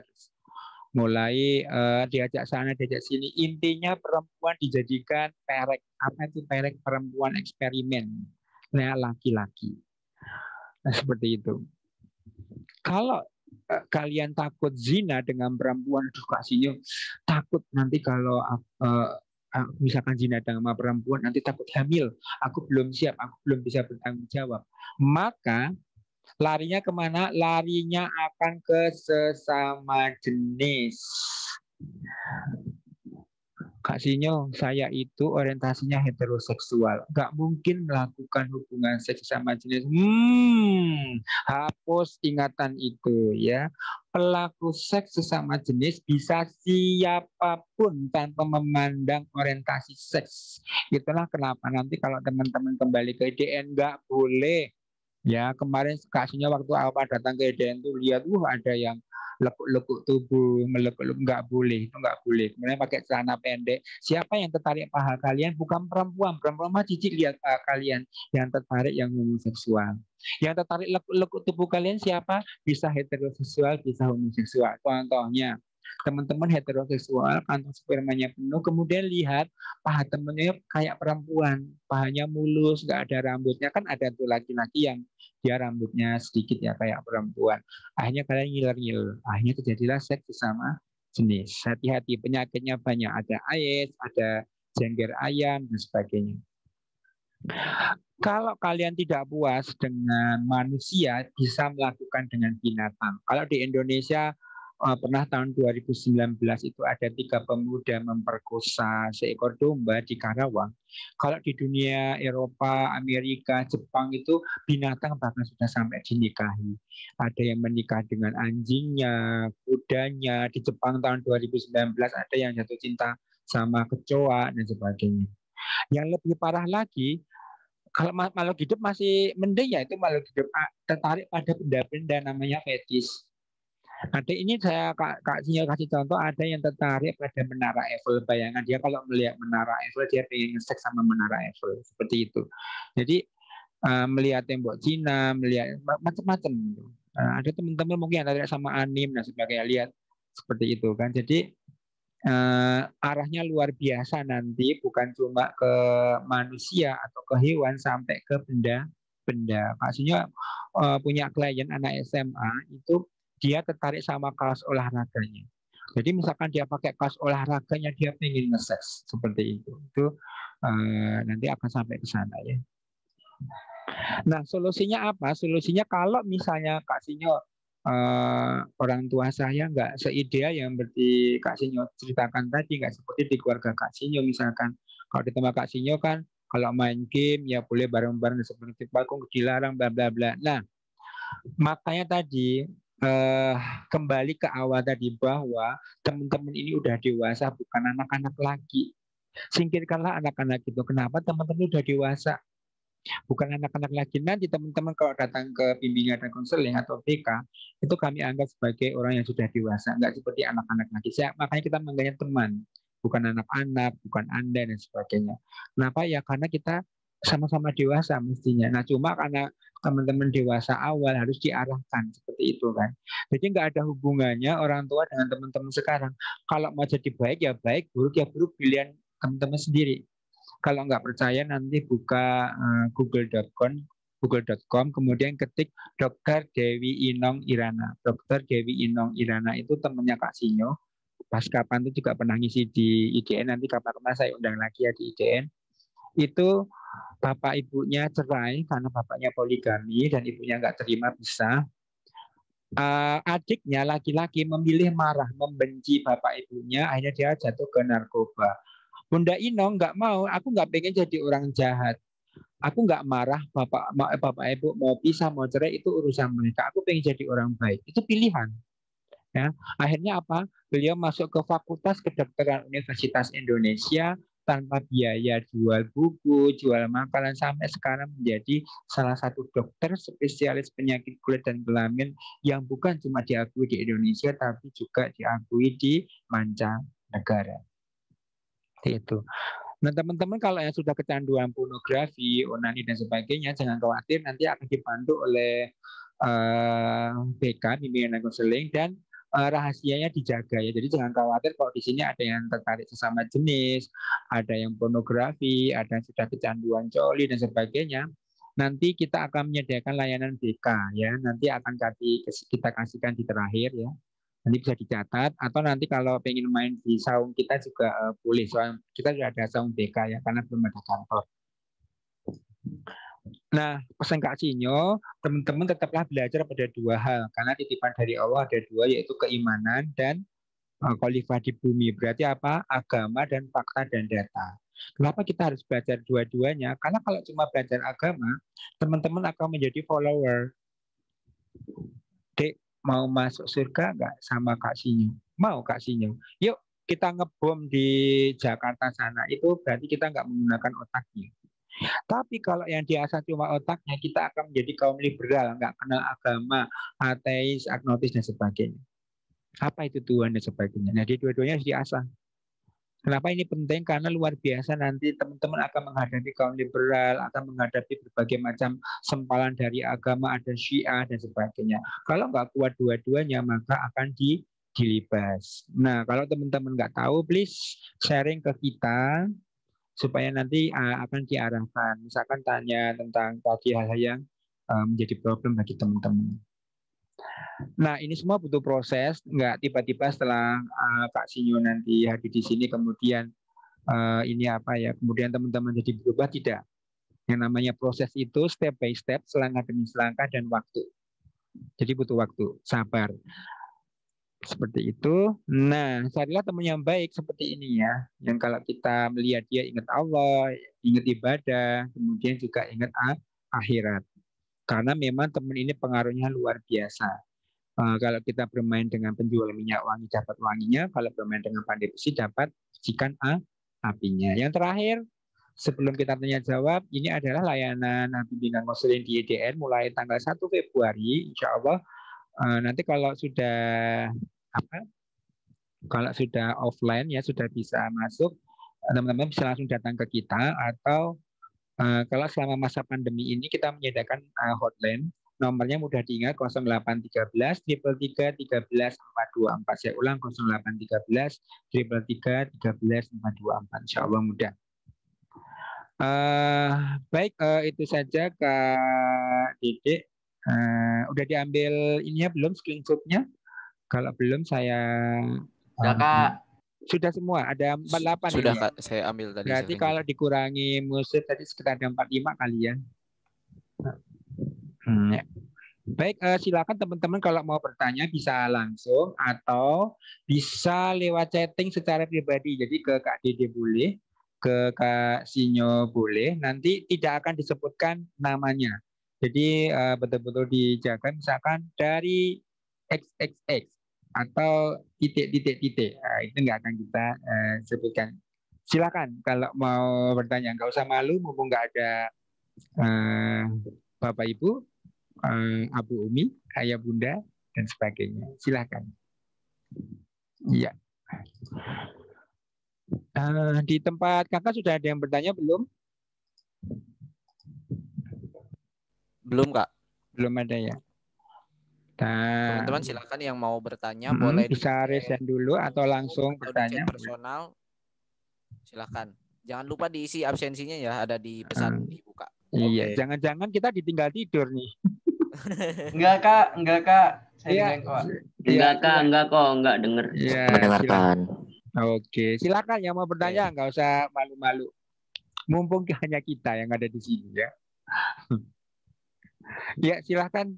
mulai diajak sana, diajak sini. Intinya perempuan dijadikan perek. Apa itu perek? Perempuan eksperimen. Nah, laki-laki. Nah, seperti itu. Kalau kalian takut zina dengan perempuan, kasihnya takut nanti kalau misalkan zina dengan perempuan nanti takut hamil, aku belum siap, aku belum bisa bertanggung jawab, maka larinya kemana? Larinya akan ke sesama jenis. Kak Sinyo, saya itu orientasinya heteroseksual. Gak mungkin melakukan hubungan seks sama jenis. Hapus ingatan itu ya. Pelaku seks sesama jenis bisa siapapun tanpa memandang orientasi seks. Itulah kenapa nanti kalau teman-teman kembali ke IDN gak boleh. Ya kemarin Kak Sinyo waktu awal datang ke IDN tuh lihat, ada yang lekuk-lekuk tubuh, melekuk-lekuk, nggak boleh, itu nggak boleh. Kemudian pakai celana pendek. Siapa yang tertarik paha kalian? Bukan perempuan. Perempuan mah cicik lihat paha kalian. Yang tertarik yang homoseksual. Yang tertarik lekuk-lekuk tubuh kalian siapa? Bisa heteroseksual, bisa homoseksual. Contohnya, teman-teman heteroseksual, kantong spermanya penuh, kemudian lihat paha temennya kayak perempuan, pahanya mulus, nggak ada rambutnya, kan ada tuh laki-laki yang dia rambutnya sedikit ya kayak perempuan. Akhirnya kalian ngiler-ngiler. Akhirnya terjadilah seks sesama jenis. Hati-hati, penyakitnya banyak. Ada AIDS, ada jengger ayam, dan sebagainya. Kalau kalian tidak puas dengan manusia, bisa melakukan dengan binatang. Kalau di Indonesia pernah tahun 2019 itu ada 3 pemuda memperkosa seekor domba di Karawang. Kalau di dunia Eropa, Amerika, Jepang itu binatang bahkan sudah sampai dinikahi. Ada yang menikah dengan anjingnya, kudanya. Di Jepang tahun 2019 ada yang jatuh cinta sama kecoa dan sebagainya. Yang lebih parah lagi, kalau makhluk hidup masih mending ya, itu makhluk hidup tertarik pada benda-benda namanya fetis. Ada ini saya Kak Sinyo kasih contoh, ada yang tertarik pada menara Eiffel. Bayangan dia kalau melihat menara Eiffel dia pengen seks sama menara Eiffel, seperti itu. Jadi melihat tembok Cina, melihat macam-macam. Ada teman-teman mungkin yang tertarik sama anim dan sebagainya, lihat seperti itu kan. Jadi arahnya luar biasa nanti, bukan cuma ke manusia atau ke hewan, sampai ke benda-benda. Pastinya punya klien anak SMA itu dia tertarik sama kaos olahraganya. Jadi misalkan dia pakai kaos olahraganya, dia pengen nge-seks seperti itu. Itu nanti akan sampai ke sana ya. Nah, solusinya apa? Solusinya kalau misalnya Kak Sinyo orang tua saya nggak seideal yang seperti Kak Sinyo ceritakan tadi, nggak seperti di keluarga Kak Sinyo misalkan. Kalau di tempat Kak Sinyo kan kalau main game ya boleh bareng-bareng seperti balkon dilarang bla bla bla. Nah, makanya tadi kembali ke awal tadi bahwa teman-teman ini udah dewasa, bukan anak-anak lagi. Singkirkanlah anak-anak itu. Kenapa? Teman-teman udah dewasa. Bukan anak-anak lagi. Nanti teman-teman kalau datang ke bimbingan dan konseling atau BK, itu kami anggap sebagai orang yang sudah dewasa, nggak seperti anak-anak lagi. Makanya kita manggilnya teman, bukan anak-anak, bukan Anda dan sebagainya. Kenapa? Ya karena kita sama-sama dewasa mestinya. Nah cuma karena teman-teman dewasa awal harus diarahkan seperti itu kan. Jadi nggak ada hubungannya orang tua dengan teman-teman sekarang. Kalau mau jadi baik ya baik, buruk ya buruk, pilihan teman-teman sendiri. Kalau nggak percaya nanti buka google.com kemudian ketik Dokter Dewi Inong Irana. Dokter Dewi Inong Irana itu temannya Kak Sinyo. Pas kapan itu juga pernah ngisi di IDN, nanti kapan-kapan saya undang lagi ya di IDN. Itu bapak ibunya cerai karena bapaknya poligami dan ibunya nggak terima pisah. Adiknya laki-laki memilih marah, membenci bapak ibunya, akhirnya dia jatuh ke narkoba. Bunda Inong nggak mau, aku nggak pengen jadi orang jahat. Aku nggak marah, bapak ibu mau pisah, mau cerai, itu urusan mereka. Aku pengen jadi orang baik. Itu pilihan. Ya. Akhirnya apa? Beliau masuk ke Fakultas Kedokteran Universitas Indonesia tanpa biaya, jual buku, jual makanan, sampai sekarang menjadi salah satu dokter spesialis penyakit kulit dan kelamin yang bukan cuma diakui di Indonesia, tapi juga diakui di mancanegara. Itu. Nah teman-teman kalau yang sudah kecanduan pornografi, onani dan sebagainya, jangan khawatir, nanti akan dibantu oleh BK, bimbingan dan konseling, dan rahasianya dijaga ya. Jadi jangan khawatir kalau di sini ada yang tertarik sesama jenis, ada yang pornografi, ada yang sudah kecanduan coli dan sebagainya. Nanti kita akan menyediakan layanan BK ya. Nanti akan kita kasihkan di terakhir ya. Nanti bisa dicatat, atau nanti kalau pengen main di saung kita juga boleh. Soalnya kita sudah ada saung BK ya, karena belum ada kantor. Nah, pesan Kak Sinyo, teman-teman tetaplah belajar pada dua hal, karena titipan dari Allah ada dua, yaitu keimanan dan khalifah di bumi. Berarti apa? Agama dan fakta dan data. Kenapa kita harus belajar dua-duanya? Karena kalau cuma belajar agama, teman-teman akan menjadi follower. Dek, mau masuk surga nggak sama Kak Sinyo? Mau Kak Sinyo? Yuk kita ngebom di Jakarta sana. Itu berarti kita nggak menggunakan otaknya. Tapi kalau yang diasah cuma otaknya, kita akan menjadi kaum liberal, nggak kenal agama, ateis, agnostis dan sebagainya. Apa itu Tuhan dan sebagainya. Nah, di dua-duanya harus diasah. Kenapa ini penting? Karena luar biasa nanti teman-teman akan menghadapi kaum liberal, akan menghadapi berbagai macam sempalan dari agama, ada Syiah dan sebagainya. Kalau nggak kuat dua-duanya, maka akan dilibas. Nah, kalau teman-teman nggak tahu, please sharing ke kita supaya nanti akan diarahkan. Misalkan tanya tentang tadi hal-hal yang menjadi problem bagi teman-teman. Nah, ini semua butuh proses, nggak tiba-tiba setelah Kak Sinyo nanti hadir di sini kemudian ini apa ya, kemudian teman-teman jadi berubah, tidak. Yang namanya proses itu step by step, selangkah demi selangkah dan waktu. Jadi butuh waktu, sabar. Seperti itu. Nah, carilah teman yang baik seperti ini ya. Yang kalau kita melihat dia ingat Allah, ingat ibadah, kemudian juga ingat akhirat. Karena memang teman ini pengaruhnya luar biasa. Kalau kita bermain dengan penjual minyak wangi dapat wanginya, kalau bermain dengan pandai besi dapat percikan apinya. Yang terakhir, sebelum kita tanya jawab, ini adalah layanan bimbingan konseling di IDN mulai tanggal 1 Februari, insya Allah. Nanti kalau sudah offline ya, sudah bisa masuk, teman-teman bisa langsung datang ke kita, atau kalau selama masa pandemi ini kita menyediakan hotline. Nomornya mudah diingat, 0813 333 13 424. Saya ulang, 0813 333 13 424. Insya Allah mudah. Baik, itu saja Kak Dede. Udah diambil ininya belum, screenshotnya? Kalau belum saya Udah Kak. Sudah semua, ada 48 Sudah ini. Kak, saya ambil tadi. Berarti kalau dikurangi musik tadi sekitar ada 45 kali ya. Ya. Baik, silakan teman-teman kalau mau bertanya bisa langsung atau bisa lewat chatting secara pribadi. Jadi ke Kak Dede boleh, ke Kak Sinyo boleh. Nanti tidak akan disebutkan namanya. Jadi betul-betul dijaga, misalkan dari XXX atau titik-titik-titik. Itu nggak akan kita sebutkan. Silakan kalau mau bertanya, nggak usah malu, mumpung nggak ada Bapak Ibu, Abu Umi, Ayah Bunda, dan sebagainya. Silakan. Iya. Di tempat kakak sudah ada yang bertanya belum? Belum, Kak. Belum ada ya. Teman-teman silakan yang mau bertanya boleh bisa raise hand dulu atau langsung atau bertanya. di chat personal. Silakan. Jangan lupa diisi absensinya ya, ada di pesan dibuka. Iya, jangan-jangan kita ditinggal tidur nih. Enggak Kak. Saya dengar kok. Enggak kok, enggak denger. Ya, mendengarkan. Oke, silakan yang mau bertanya, nggak usah malu-malu. Mumpung hanya kita yang ada di sini ya. Ya, silakan.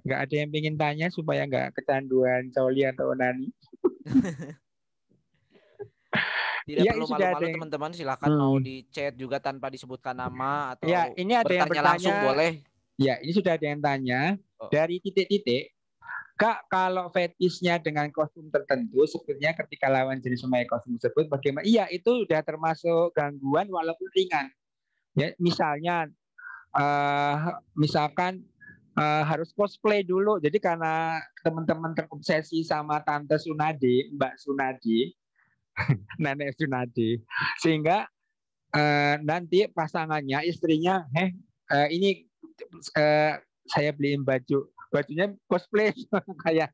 Nggak ada yang ingin tanya supaya nggak kecanduan coli atau onani. Tidak perlu malu-malu teman-teman, silakan mau di chat juga tanpa disebutkan nama atau ya, ini ada yang bertanya langsung boleh. Ya, ini sudah ada yang tanya dari titik-titik. Kak, kalau fetishnya dengan kostum tertentu, sebenarnya ketika lawan jenis memakai kostum tersebut, bagaimana? Iya, itu sudah termasuk gangguan walaupun ringan. Ya, misalnya, misalkan harus cosplay dulu. Jadi karena teman-teman terobsesi sama Tante Sunadi, Mbak Sunadi, Nenek Sunadi, sehingga nanti pasangannya, istrinya, ini saya beliin bajunya cosplay kayak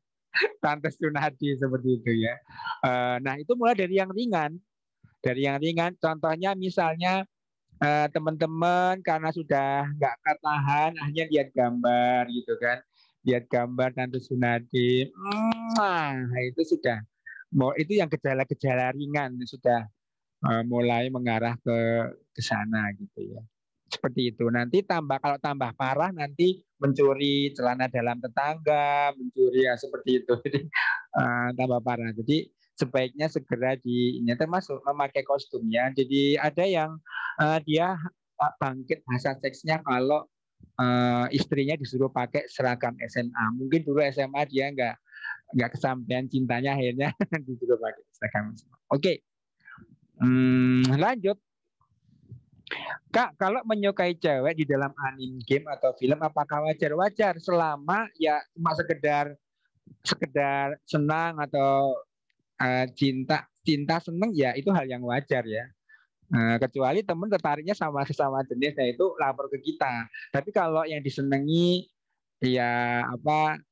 Tante Sunadi seperti itu ya. Nah itu mulai dari yang ringan, Contohnya misalnya teman-teman karena sudah nggak ketahan, hanya lihat gambar gitu kan, lihat gambar Tante Sunadi, itu sudah, itu yang gejala-gejala ringan sudah mulai mengarah ke sana gitu ya. Seperti itu. Nanti kalau tambah parah nanti mencuri celana dalam tetangga, mencuri ya seperti itu. Jadi tambah parah. Jadi sebaiknya segera termasuk memakai kostumnya. Jadi ada yang dia bangkit hasrat seksnya kalau istrinya disuruh pakai seragam SMA. Mungkin dulu SMA dia nggak kesampaian cintanya, akhirnya disuruh pakai seragam SMA. Oke. Lanjut. Kak, kalau menyukai cewek di dalam anime game atau film, apakah wajar? Wajar selama ya cuma sekedar senang atau cinta seneng, ya itu hal yang wajar ya. Kecuali teman tertariknya sama sesama jenisnya, itu lapor ke kita. Tapi kalau yang disenangi ya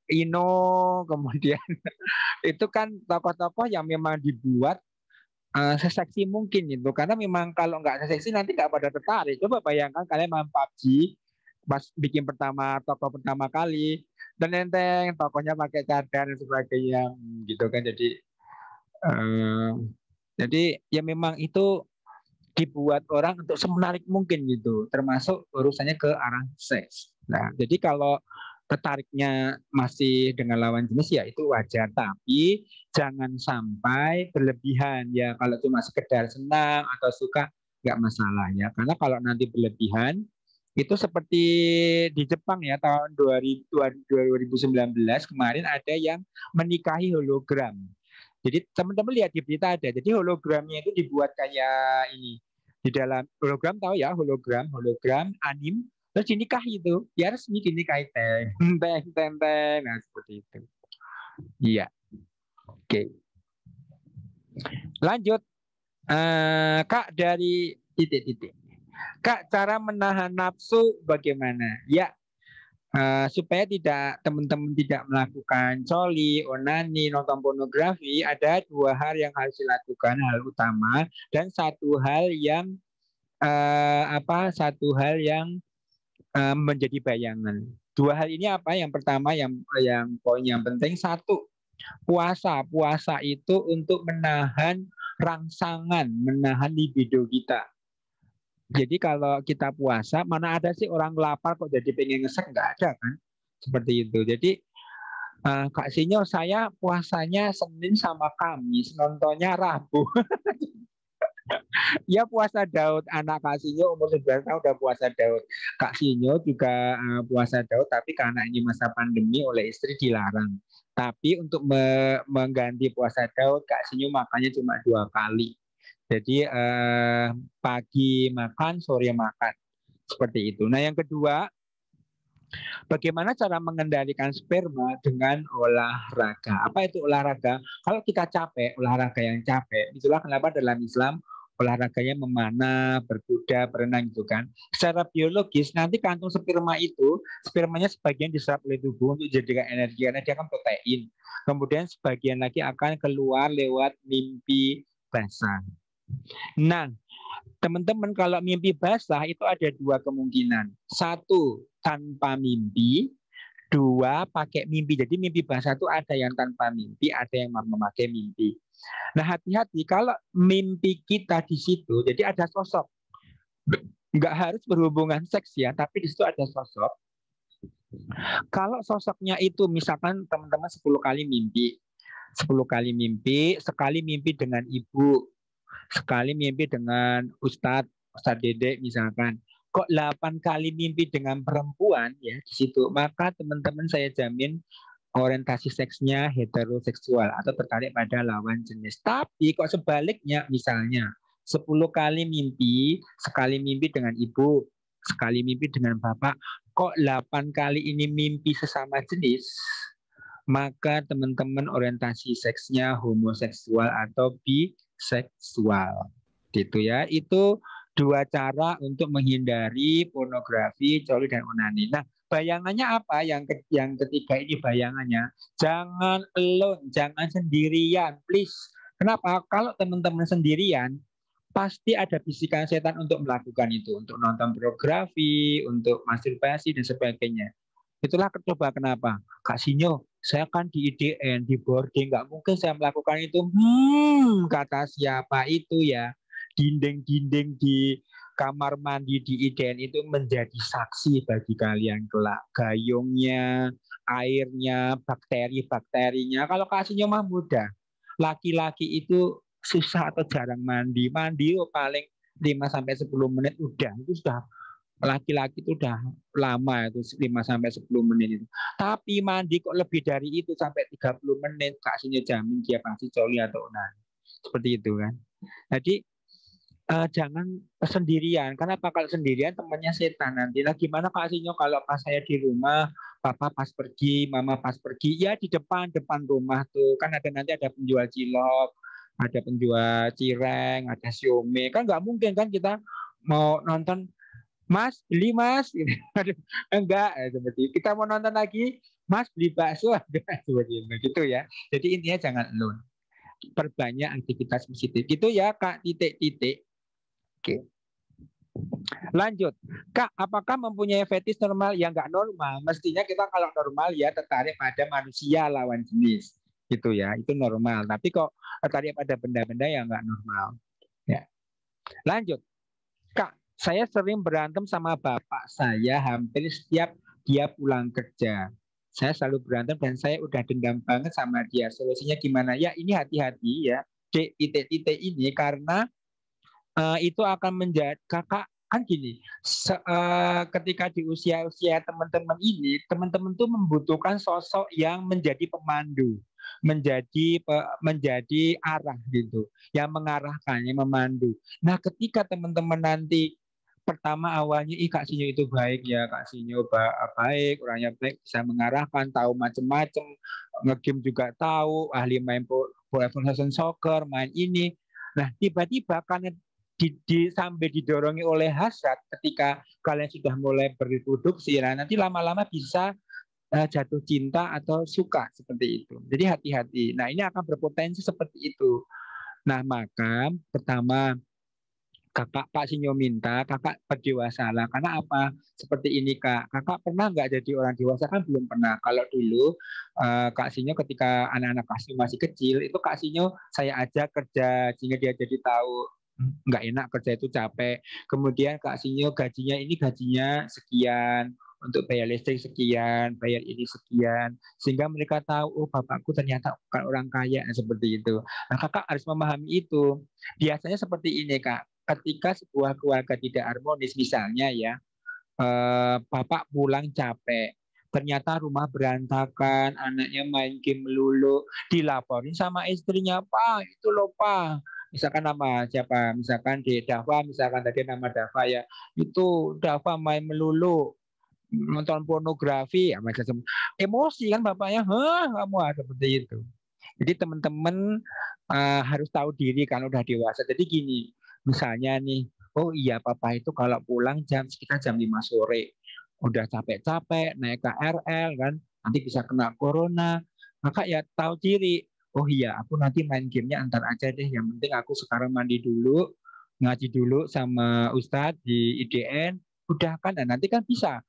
Ino, kemudian itu kan tokoh-tokoh yang memang dibuat seseksi mungkin gitu, karena memang kalau nggak seseksi nanti nggak pada tertarik. Coba bayangkan kalian main PUBG pas bikin tokoh pertama kali, dan enteng tokohnya pakai cadar dan sebagainya gitu kan. Jadi ya memang itu dibuat orang untuk semenarik mungkin gitu, termasuk urusannya ke arah seks. Nah, jadi kalau tertariknya masih dengan lawan jenis ya itu wajar, tapi jangan sampai berlebihan ya. Kalau cuma sekedar senang atau suka nggak masalah ya, karena kalau nanti berlebihan itu seperti di Jepang ya, tahun 2019 kemarin ada yang menikahi hologram. Jadi teman-teman lihat di berita ada, jadi hologramnya itu dibuat kayak ini, di dalam hologram, tahu ya hologram anim, terus dinikahi itu, ya resmi dinikahi, teng. Nah seperti itu. Iya. Oke. Lanjut. Kak, dari titik-titik. Kak, cara menahan nafsu bagaimana? Ya, supaya teman-teman tidak melakukan coli, onani, nonton pornografi, ada dua hal yang harus dilakukan, hal utama, dan satu hal yang menjadi bayangan. Dua hal ini apa? Yang pertama, yang poin yang penting, satu, puasa itu untuk menahan rangsangan, menahan libido kita. Jadi kalau kita puasa, mana ada sih orang lapar kok jadi pengen ngesek, nggak ada kan? Seperti itu. Jadi Kak Sinyo, saya puasanya Senin sama Kamis, nontonnya Rabu. Ya puasa Daud, anak Kak Sinyo umur 11 tahun udah puasa Daud. Kak Sinyo juga puasa Daud, tapi karena ini masa pandemi oleh istri dilarang. Tapi untuk mengganti puasa Daud, Kak Sinyo makannya cuma 2 kali. Jadi pagi makan, sore makan. Seperti itu. Nah, yang kedua, bagaimana cara mengendalikan sperma dengan olahraga? Apa itu olahraga? Kalau kita capek, olahraga yang capek, itulah kenapa dalam Islam olahraganya memanah, berkuda, berenang gitu kan. Secara biologis nanti kantung sperma itu, spermanya sebagian diserap oleh tubuh untuk dijadikan energi karena dia kan protein. Kemudian sebagian lagi akan keluar lewat mimpi basah. Nah, teman-teman kalau mimpi basah itu ada dua kemungkinan. Satu, tanpa mimpi. Dua, pakai mimpi. Jadi mimpi basah itu ada yang tanpa mimpi, ada yang memakai mimpi. Nah, hati-hati kalau mimpi kita di situ, jadi ada sosok. Nggak harus berhubungan seks ya, tapi di situ ada sosok. Kalau sosoknya itu misalkan teman-teman 10 kali mimpi. 10 kali mimpi, sekali mimpi dengan ibu, sekali mimpi dengan Ustadz Dedek misalkan. Kok 8 kali mimpi dengan perempuan ya di situ, maka teman-teman saya jamin orientasi seksnya heteroseksual atau tertarik pada lawan jenis. Tapi kok sebaliknya misalnya 10 kali mimpi, sekali mimpi dengan ibu, sekali mimpi dengan bapak, kok 8 kali ini mimpi sesama jenis, maka teman-teman orientasi seksnya homoseksual atau biseksual. Gitu ya. Itu dua cara untuk menghindari pornografi, coli dan onani. Nah, bayangannya apa? Yang ketiga ini bayangannya, jangan alone, jangan sendirian, please. Kenapa? Kalau teman-teman sendirian, pasti ada bisikan setan untuk melakukan itu, untuk nonton pornografi, untuk masturbasi dan sebagainya. Itulah coba kenapa, Kak Sinyo, saya kan di IDN, di boarding, nggak mungkin saya melakukan itu. Kata siapa itu ya? Dinding-dinding di kamar mandi di IDN itu menjadi saksi bagi kalian kelak. Gayungnya, airnya, bakteri-bakterinya. Kalau kasihnya mah mudah. Laki-laki itu susah atau jarang mandi. Mandi paling 5-10 menit udah. Itu sudah laki-laki itu udah lama itu 5-10 menit itu. Tapi mandi kok lebih dari itu sampai 30 menit. Kasihnya jamin dia pasti coli atau onani. Seperti itu kan. Jadi jangan sendirian. Karena kalau sendirian temannya setan nanti. Lah gimana Kak Sinyo kalau pas saya di rumah, papa pas pergi, mama pas pergi, ya di depan rumah tuh kan nanti ada penjual cilok, ada penjual cireng, ada siomay. Kan nggak mungkin kan kita mau nonton, Mas beli Mas, enggak seperti itu. Kita mau nonton lagi, Mas beli bakso, seperti itu gitu ya. Jadi intinya jangan alone. Perbanyak aktivitas positif gitu ya Kak, titik-titik. Oke. Lanjut, Kak, apakah mempunyai fetish normal? Ya nggak normal. Mestinya kita kalau normal ya tertarik pada manusia lawan jenis, gitu ya. Itu normal. Tapi kok tertarik pada benda-benda yang nggak normal. Ya. Lanjut, Kak, saya sering berantem sama bapak saya hampir setiap dia pulang kerja. Saya selalu berantem dan saya udah dendam banget sama dia. Solusinya gimana? Ya ini hati-hati ya. Titik-titik ini karena itu akan menjadi kakak kan gini, ketika di usia-usia teman-teman ini, teman-teman tuh membutuhkan sosok yang menjadi pemandu, menjadi arah gitu, yang mengarahkan, yang memandu. Nah, ketika teman-teman nanti pertama awalnya Kak Sinyo itu baik ya, Kak Sinyo baik, orangnya baik, bisa mengarahkan, tahu macam-macam, ngegame juga tahu, ahli main Pro Evolution Soccer, main ini. Nah, tiba-tiba karena sampai didorongi oleh hasrat, ketika kalian sudah mulai berproduksi, nah nanti lama-lama bisa jatuh cinta atau suka seperti itu. Jadi hati-hati. Nah ini akan berpotensi seperti itu. Nah maka pertama Pak Sinyo minta kakak berdewasalah. Karena apa? Seperti ini Kak. Kakak pernah nggak jadi orang dewasa? Kan belum pernah. Kalau dulu Kak Sinyo ketika anak-anak Kak Sinyo masih kecil, itu Kak Sinyo saya ajak kerja sehingga dia jadi tahu nggak enak kerja itu capek. Kemudian Kak Sinyo gajinya sekian, untuk bayar listrik sekian, bayar ini sekian, sehingga mereka tahu oh bapakku ternyata bukan orang kaya seperti itu. Nah kakak harus memahami itu. Biasanya seperti ini Kak, ketika sebuah keluarga tidak harmonis misalnya ya, bapak pulang capek, ternyata rumah berantakan, anaknya main game melulu, dilaporin sama istrinya, Pak itu loh Pak, misalkan nama siapa, misalkan di Dava, misalkan tadi nama Dava ya, itu Dava main melulu, nonton pornografi, ya macam emosi kan bapaknya, hah kamu seperti itu. Jadi teman-teman harus tahu diri kan udah dewasa. Jadi gini, misalnya nih, oh iya papa itu kalau pulang sekitar jam 5 sore, udah capek-capek naik KRL kan, nanti bisa kena corona, maka ya tahu diri. Oh iya, aku nanti main gamenya antar aja deh. Yang penting aku sekarang mandi dulu, ngaji dulu sama Ustadz di IDN. Udah kan, dan nanti kan bisa.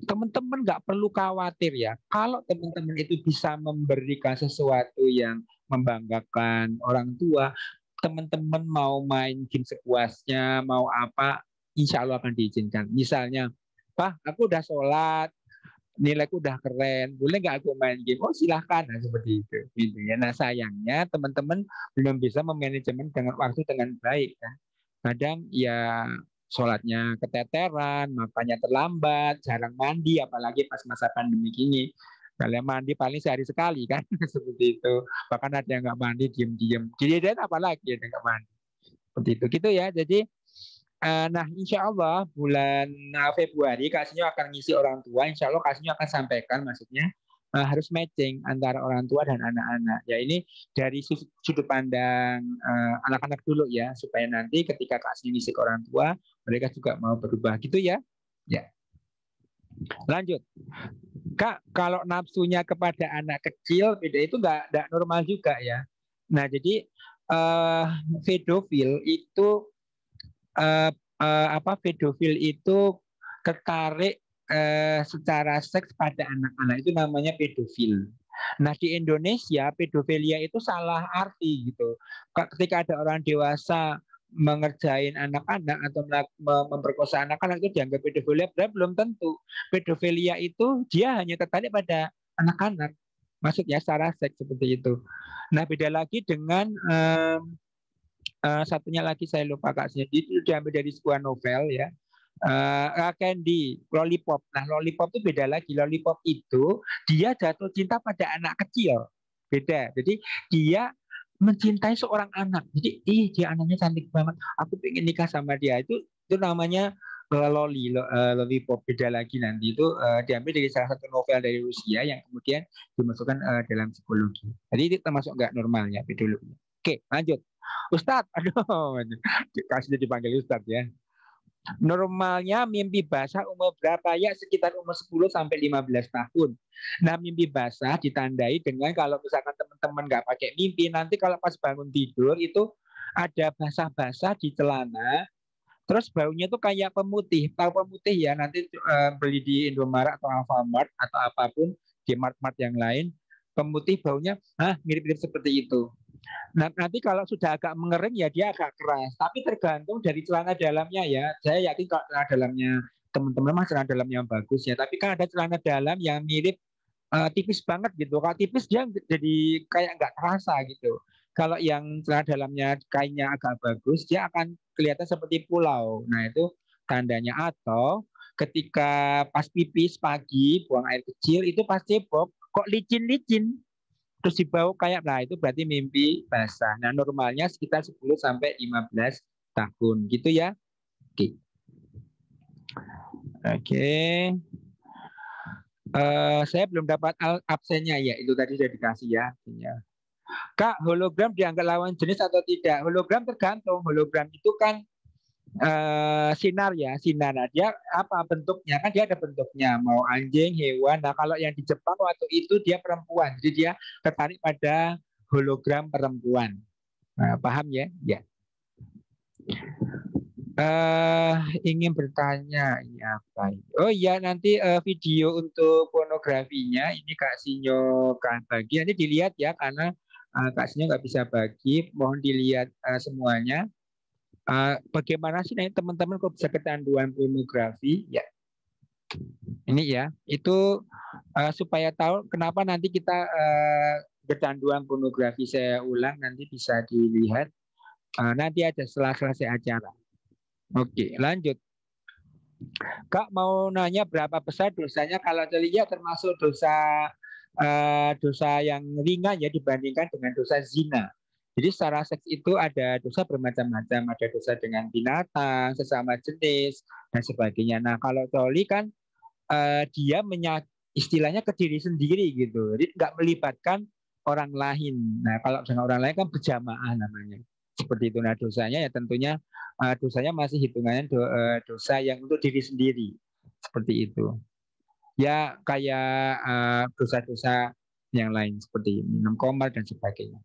Teman-teman nggak perlu khawatir ya. Kalau teman-teman itu bisa memberikan sesuatu yang membanggakan orang tua, teman-teman mau main game sepuasnya, mau apa, insya Allah akan diizinkan. Misalnya, Pak, aku udah sholat, nilaiku udah keren, boleh nggak aku main game? Oh silahkan, nah, seperti itu. Gitu ya. Nah sayangnya teman-teman belum bisa memanajemen dengan waktu dengan baik. Ya. Kadang ya sholatnya keteteran, makannya terlambat, jarang mandi, apalagi pas masa pandemi gini. Kalian mandi paling sehari sekali kan, seperti itu. Bahkan ada yang nggak mandi, diem-diem. Jadi dan apalagi yang nggak mandi. Seperti itu, gitu ya. Jadi nah, insya Allah bulan Februari Kak Sinyo akan ngisi orang tua. Insya Allah Kak Sinyo akan sampaikan, maksudnya harus matching antara orang tua dan anak-anak. Ya ini dari sudut pandang anak-anak dulu ya, supaya nanti ketika Kak Sinyo ngisi ke orang tua, mereka juga mau berubah gitu ya. Ya. Lanjut. Kak, kalau nafsunya kepada anak kecil, beda itu nggak normal juga ya. Nah, jadi pedofil itu pedofil itu tertarik secara seks pada anak-anak, itu namanya pedofil. Nah di Indonesia pedofilia itu salah arti gitu. Ketika ada orang dewasa mengerjain anak-anak atau memperkosa anak-anak itu dianggap pedofilia, padahal belum tentu. Pedofilia itu dia hanya tertarik pada anak-anak, maksudnya secara seks seperti itu. Nah beda lagi dengan satunya lagi saya lupa Kak, jadi itu diambil dari sebuah novel ya. Candy, Lollipop. Nah, Lollipop itu beda lagi. Lollipop itu dia jatuh cinta pada anak kecil. Beda. Jadi dia mencintai seorang anak. Jadi, dia anaknya cantik banget. Aku pengen nikah sama dia. Itu namanya Lollipop. Beda lagi nanti. Itu diambil dari salah satu novel dari Rusia yang kemudian dimasukkan dalam psikologi. Jadi itu termasuk nggak normalnya pedofili. Oke, lanjut. Ustadz, aduh, kasih dipanggil Ustadz ya. Normalnya mimpi basah umur berapa ya? Sekitar umur 10 sampai 15 tahun. Nah, mimpi basah ditandai dengan kalau misalkan teman-teman nggak pakai mimpi, nanti kalau pas bangun tidur itu ada basah-basah di celana, terus baunya tuh kayak pemutih. Tahu pemutih ya? Nanti beli di Indomaret atau Alfamart atau apapun di mart-mart yang lain, pemutih baunya, mirip-mirip seperti itu. Nah, nanti kalau sudah agak mengering ya dia agak keras. Tapi tergantung dari celana dalamnya ya. Saya yakin kalau celana dalamnya teman-teman mah celana dalam yang bagus ya. Tapi kan ada celana dalam yang mirip tipis banget gitu. Kalau tipis dia jadi kayak nggak terasa gitu. Kalau yang celana dalamnya kainnya agak bagus, dia akan kelihatan seperti pulau. Nah itu tandanya. Atau ketika pas pipis pagi buang air kecil itu pas cebok kok licin-licin. Terus dibau kayak, nah itu berarti mimpi basah. Nah normalnya sekitar 10 sampai 15 tahun gitu ya. Oke. Saya belum dapat absennya ya, itu tadi sudah dikasih ya. Kak, hologram dianggap lawan jenis atau tidak? Hologram tergantung. Hologram itu kan sinar ya, sinar. Nah, dia apa bentuknya? Kan dia ada bentuknya, mau anjing, hewan. Nah, kalau yang di Jepang waktu itu dia perempuan, jadi dia tertarik pada hologram perempuan. Nah, paham ya? Ya. Ingin bertanya ini apa? Oh iya, nanti video untuk pornografinya ini Kak Sinyo kan bagi. Nanti dilihat ya, karena Kak Sinyo nggak bisa bagi. Mohon dilihat semuanya. Bagaimana sih nanti teman-teman kok bisa kecanduan pornografi ya ini ya itu supaya tahu kenapa nanti kita kecanduan pornografi. Saya ulang, nanti bisa dilihat nanti ada setelah selesai acara. Oke, lanjut. Kak mau nanya berapa besar dosanya? Kalau dilihat termasuk dosa yang ringan ya dibandingkan dengan dosa zina. Jadi secara seks itu ada dosa bermacam-macam, ada dosa dengan binatang, sesama jenis, dan sebagainya. Nah kalau coli kan dia istilahnya ke diri sendiri gitu, jadi nggak melibatkan orang lain. Nah kalau dengan orang lain kan berjamaah namanya, seperti itu. Nah dosanya ya tentunya dosanya masih hitungannya dosa yang untuk diri sendiri, seperti itu. Ya kayak dosa-dosa yang lain seperti minum khamar dan sebagainya.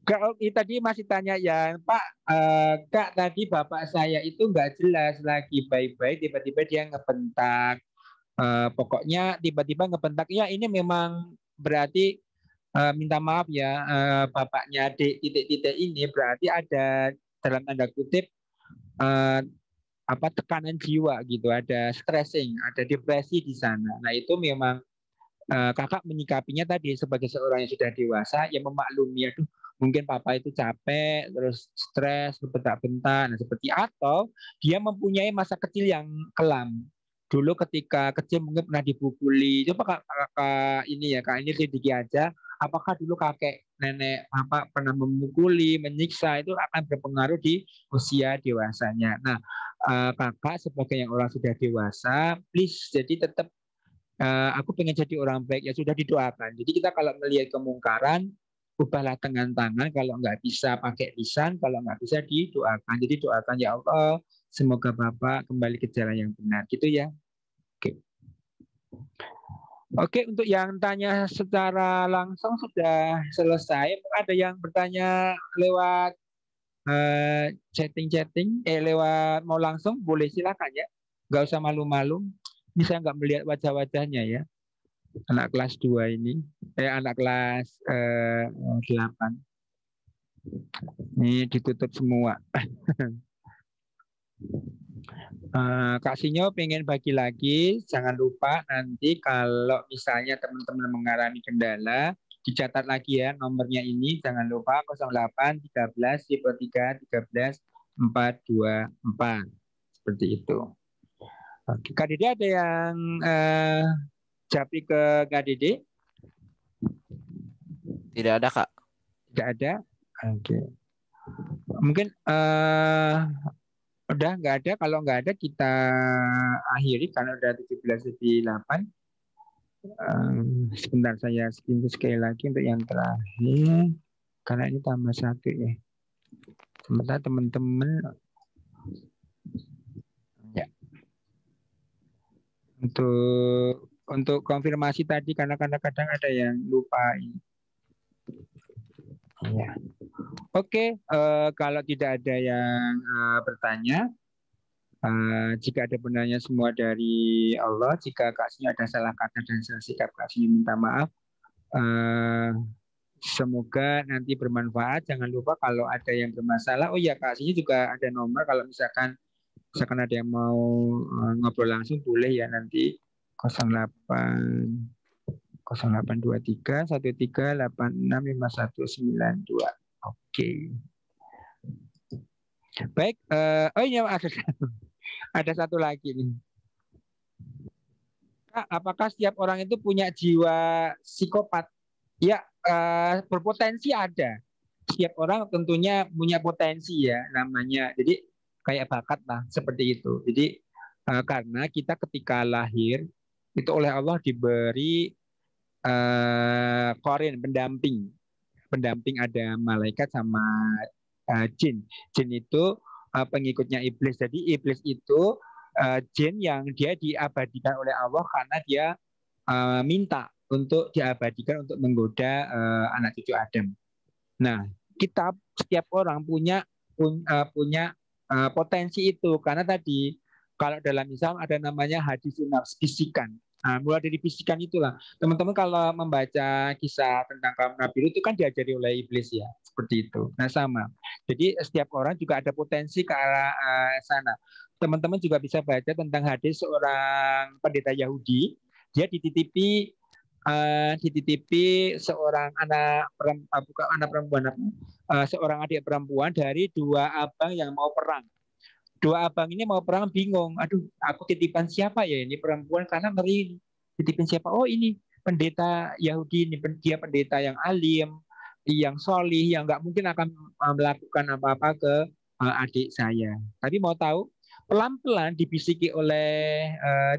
Kak tadi masih tanya ya Pak, Kak tadi bapak saya itu nggak jelas lagi baik-baik tiba-tiba dia ngebentak. Pokoknya tiba-tiba ngebentak ya ini memang berarti minta maaf ya bapaknya titik-titik ini berarti ada dalam tanda kutip tekanan jiwa gitu, ada stressing, ada depresi di sana. Nah itu memang kakak menyikapinya tadi sebagai seorang yang sudah dewasa yang memaklumi, aduh mungkin papa itu capek terus stres bentak-bentak, nah seperti, atau dia mempunyai masa kecil yang kelam dulu ketika kecil mungkin pernah dipukuli. Coba kakak ini ya kak ini sedikit aja, apakah dulu kakek nenek papa pernah memukuli menyiksa, itu akan berpengaruh di usia dewasanya. Nah kakak sebagai yang orang sudah dewasa please jadi tetap aku pengen jadi orang baik, ya sudah didoakan. Jadi kita kalau melihat kemungkaran, ubahlah dengan tangan. Kalau nggak bisa pakai lisan, kalau nggak bisa didoakan. Jadi doakan ya Allah, semoga Bapak kembali ke jalan yang benar. Gitu ya. Oke. Oke, untuk yang tanya secara langsung sudah selesai. Ada yang bertanya lewat chatting-chatting, lewat mau langsung boleh silakan ya. Nggak usah malu-malu. Bisa nggak melihat wajah-wajahnya ya. Anak kelas 2 ini, anak kelas 8. Ini ditutup semua. Kak Sinyo pengen bagi lagi, jangan lupa nanti kalau misalnya teman-teman mengalami kendala, dicatat lagi ya nomornya ini, jangan lupa 08 13 3 13 424. Seperti itu. Oke, Kak Dede ada yang japri ke Kak Dede? Tidak ada Kak. Tidak ada? Oke. Mungkin udah nggak ada. Kalau nggak ada kita akhiri karena udah 17:08. Sebentar saya screenshot sekali lagi untuk yang terakhir. Karena ini tambah 1 ya. Sebentar teman-teman. Ya. Untuk konfirmasi tadi karena kadang-kadang ada yang lupa ini. Ya. Oke, kalau tidak ada yang bertanya, jika ada benarnya semua dari Allah, jika Kak Sinyo ada salah kata dan salah sikap, Kak Sinyo minta maaf. Semoga nanti bermanfaat. Jangan lupa kalau ada yang bermasalah, oh ya Kak Sinyo juga ada nomor. Kalau misalkan ada yang mau ngobrol langsung boleh ya nanti 0823 13865192. Oke. Baik, oh ini ada satu lagi nih. Kak, apakah setiap orang itu punya jiwa psikopat? Ya, berpotensi ada. Setiap orang tentunya punya potensi ya namanya. Jadi kayak bakat lah seperti itu. Jadi karena kita ketika lahir itu oleh Allah diberi korin pendamping ada malaikat sama jin. Jin itu pengikutnya iblis. Jadi iblis itu jin yang dia diabadikan oleh Allah karena dia minta untuk diabadikan untuk menggoda anak cucu Adam. Nah, kita setiap orang punya potensi itu karena tadi kalau dalam Islam ada namanya hadisun nafs, bisikan. Nah, mulai dari bisikan itulah teman-teman kalau membaca kisah tentang kaum Nabi itu kan diajari oleh iblis ya seperti itu. Nah sama. Jadi setiap orang juga ada potensi ke arah sana. Teman-teman juga bisa baca tentang hadis seorang pendeta Yahudi. Dia dititipi seorang seorang adik perempuan dari 2 abang yang mau perang. 2 abang ini mau perang bingung. Aduh, aku titipan siapa ya ini perempuan karena ngeri. Titipin siapa? Oh ini pendeta Yahudi ini, dia pendeta yang alim, yang solih, yang nggak mungkin akan melakukan apa-apa ke adik saya. Tapi mau tahu, pelan-pelan dibisiki oleh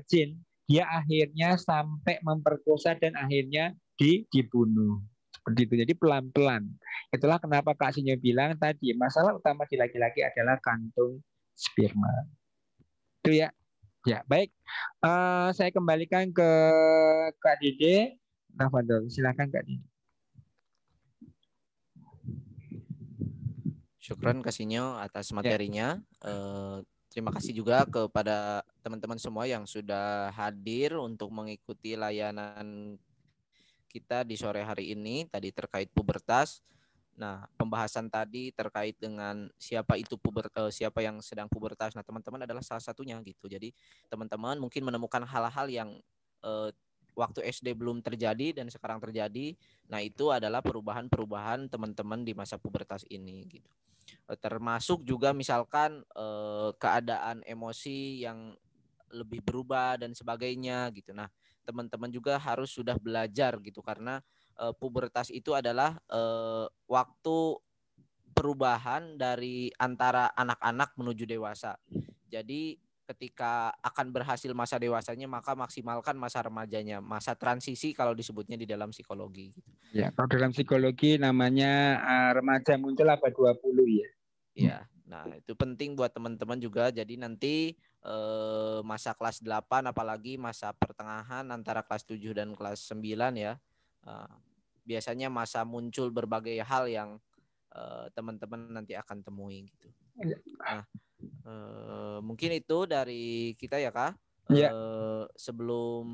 jin, dia akhirnya sampai memperkosa dan akhirnya dibunuh. Seperti itu. Jadi pelan-pelan. Itulah kenapa Kak Sinyo bilang tadi, masalah utama di laki-laki adalah kantung sperma. Itu ya. Ya, baik. Saya kembalikan ke Kak Dede. Tafadhol, silakan Kak Dede. Syukran Kasinyo atas materinya. Terima kasih juga kepada teman-teman semua yang sudah hadir untuk mengikuti layanan kita di sore hari ini tadi terkait pubertas. Nah, pembahasan tadi terkait dengan siapa itu siapa yang sedang pubertas. Nah, teman-teman adalah salah satunya gitu. Jadi, teman-teman mungkin menemukan hal-hal yang waktu SD belum terjadi dan sekarang terjadi. Nah, itu adalah perubahan-perubahan teman-teman di masa pubertas ini gitu. Termasuk juga misalkan keadaan emosi yang lebih berubah dan sebagainya gitu. Nah, teman-teman juga harus sudah belajar gitu karena pubertas itu adalah waktu perubahan dari antara anak-anak menuju dewasa. Jadi ketika akan berhasil masa dewasanya maka maksimalkan masa remajanya, masa transisi kalau disebutnya di dalam psikologi. Ya, kalau dalam psikologi namanya remaja muncul apa 20 ya. Ya, nah itu penting buat teman-teman juga. Jadi nanti masa kelas 8 apalagi masa pertengahan antara kelas 7 dan kelas 9 ya. Biasanya masa muncul berbagai hal yang teman-teman nanti akan temui gitu. Nah, mungkin itu dari kita ya Kak. Ya. Sebelum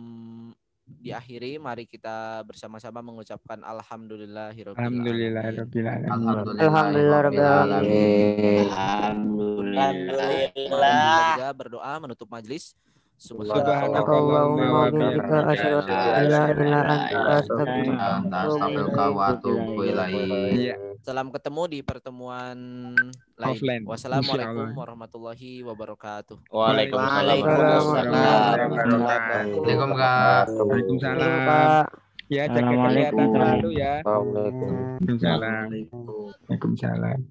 diakhiri, mari kita bersama-sama mengucapkan alhamdulillahirabbil Alhamdulillah. Juga berdoa menutup majelis. Subhanakallahumma wa bihamdika asyhadu an la ilaha illa anta Salam ketemu di pertemuan lain. Offline. Wassalamualaikum warahmatullahi wabarakatuh. Waalaikumsalam. Ya, jaga kesehatan selalu ya. Waalaikumsalam. Waalaikumsalam.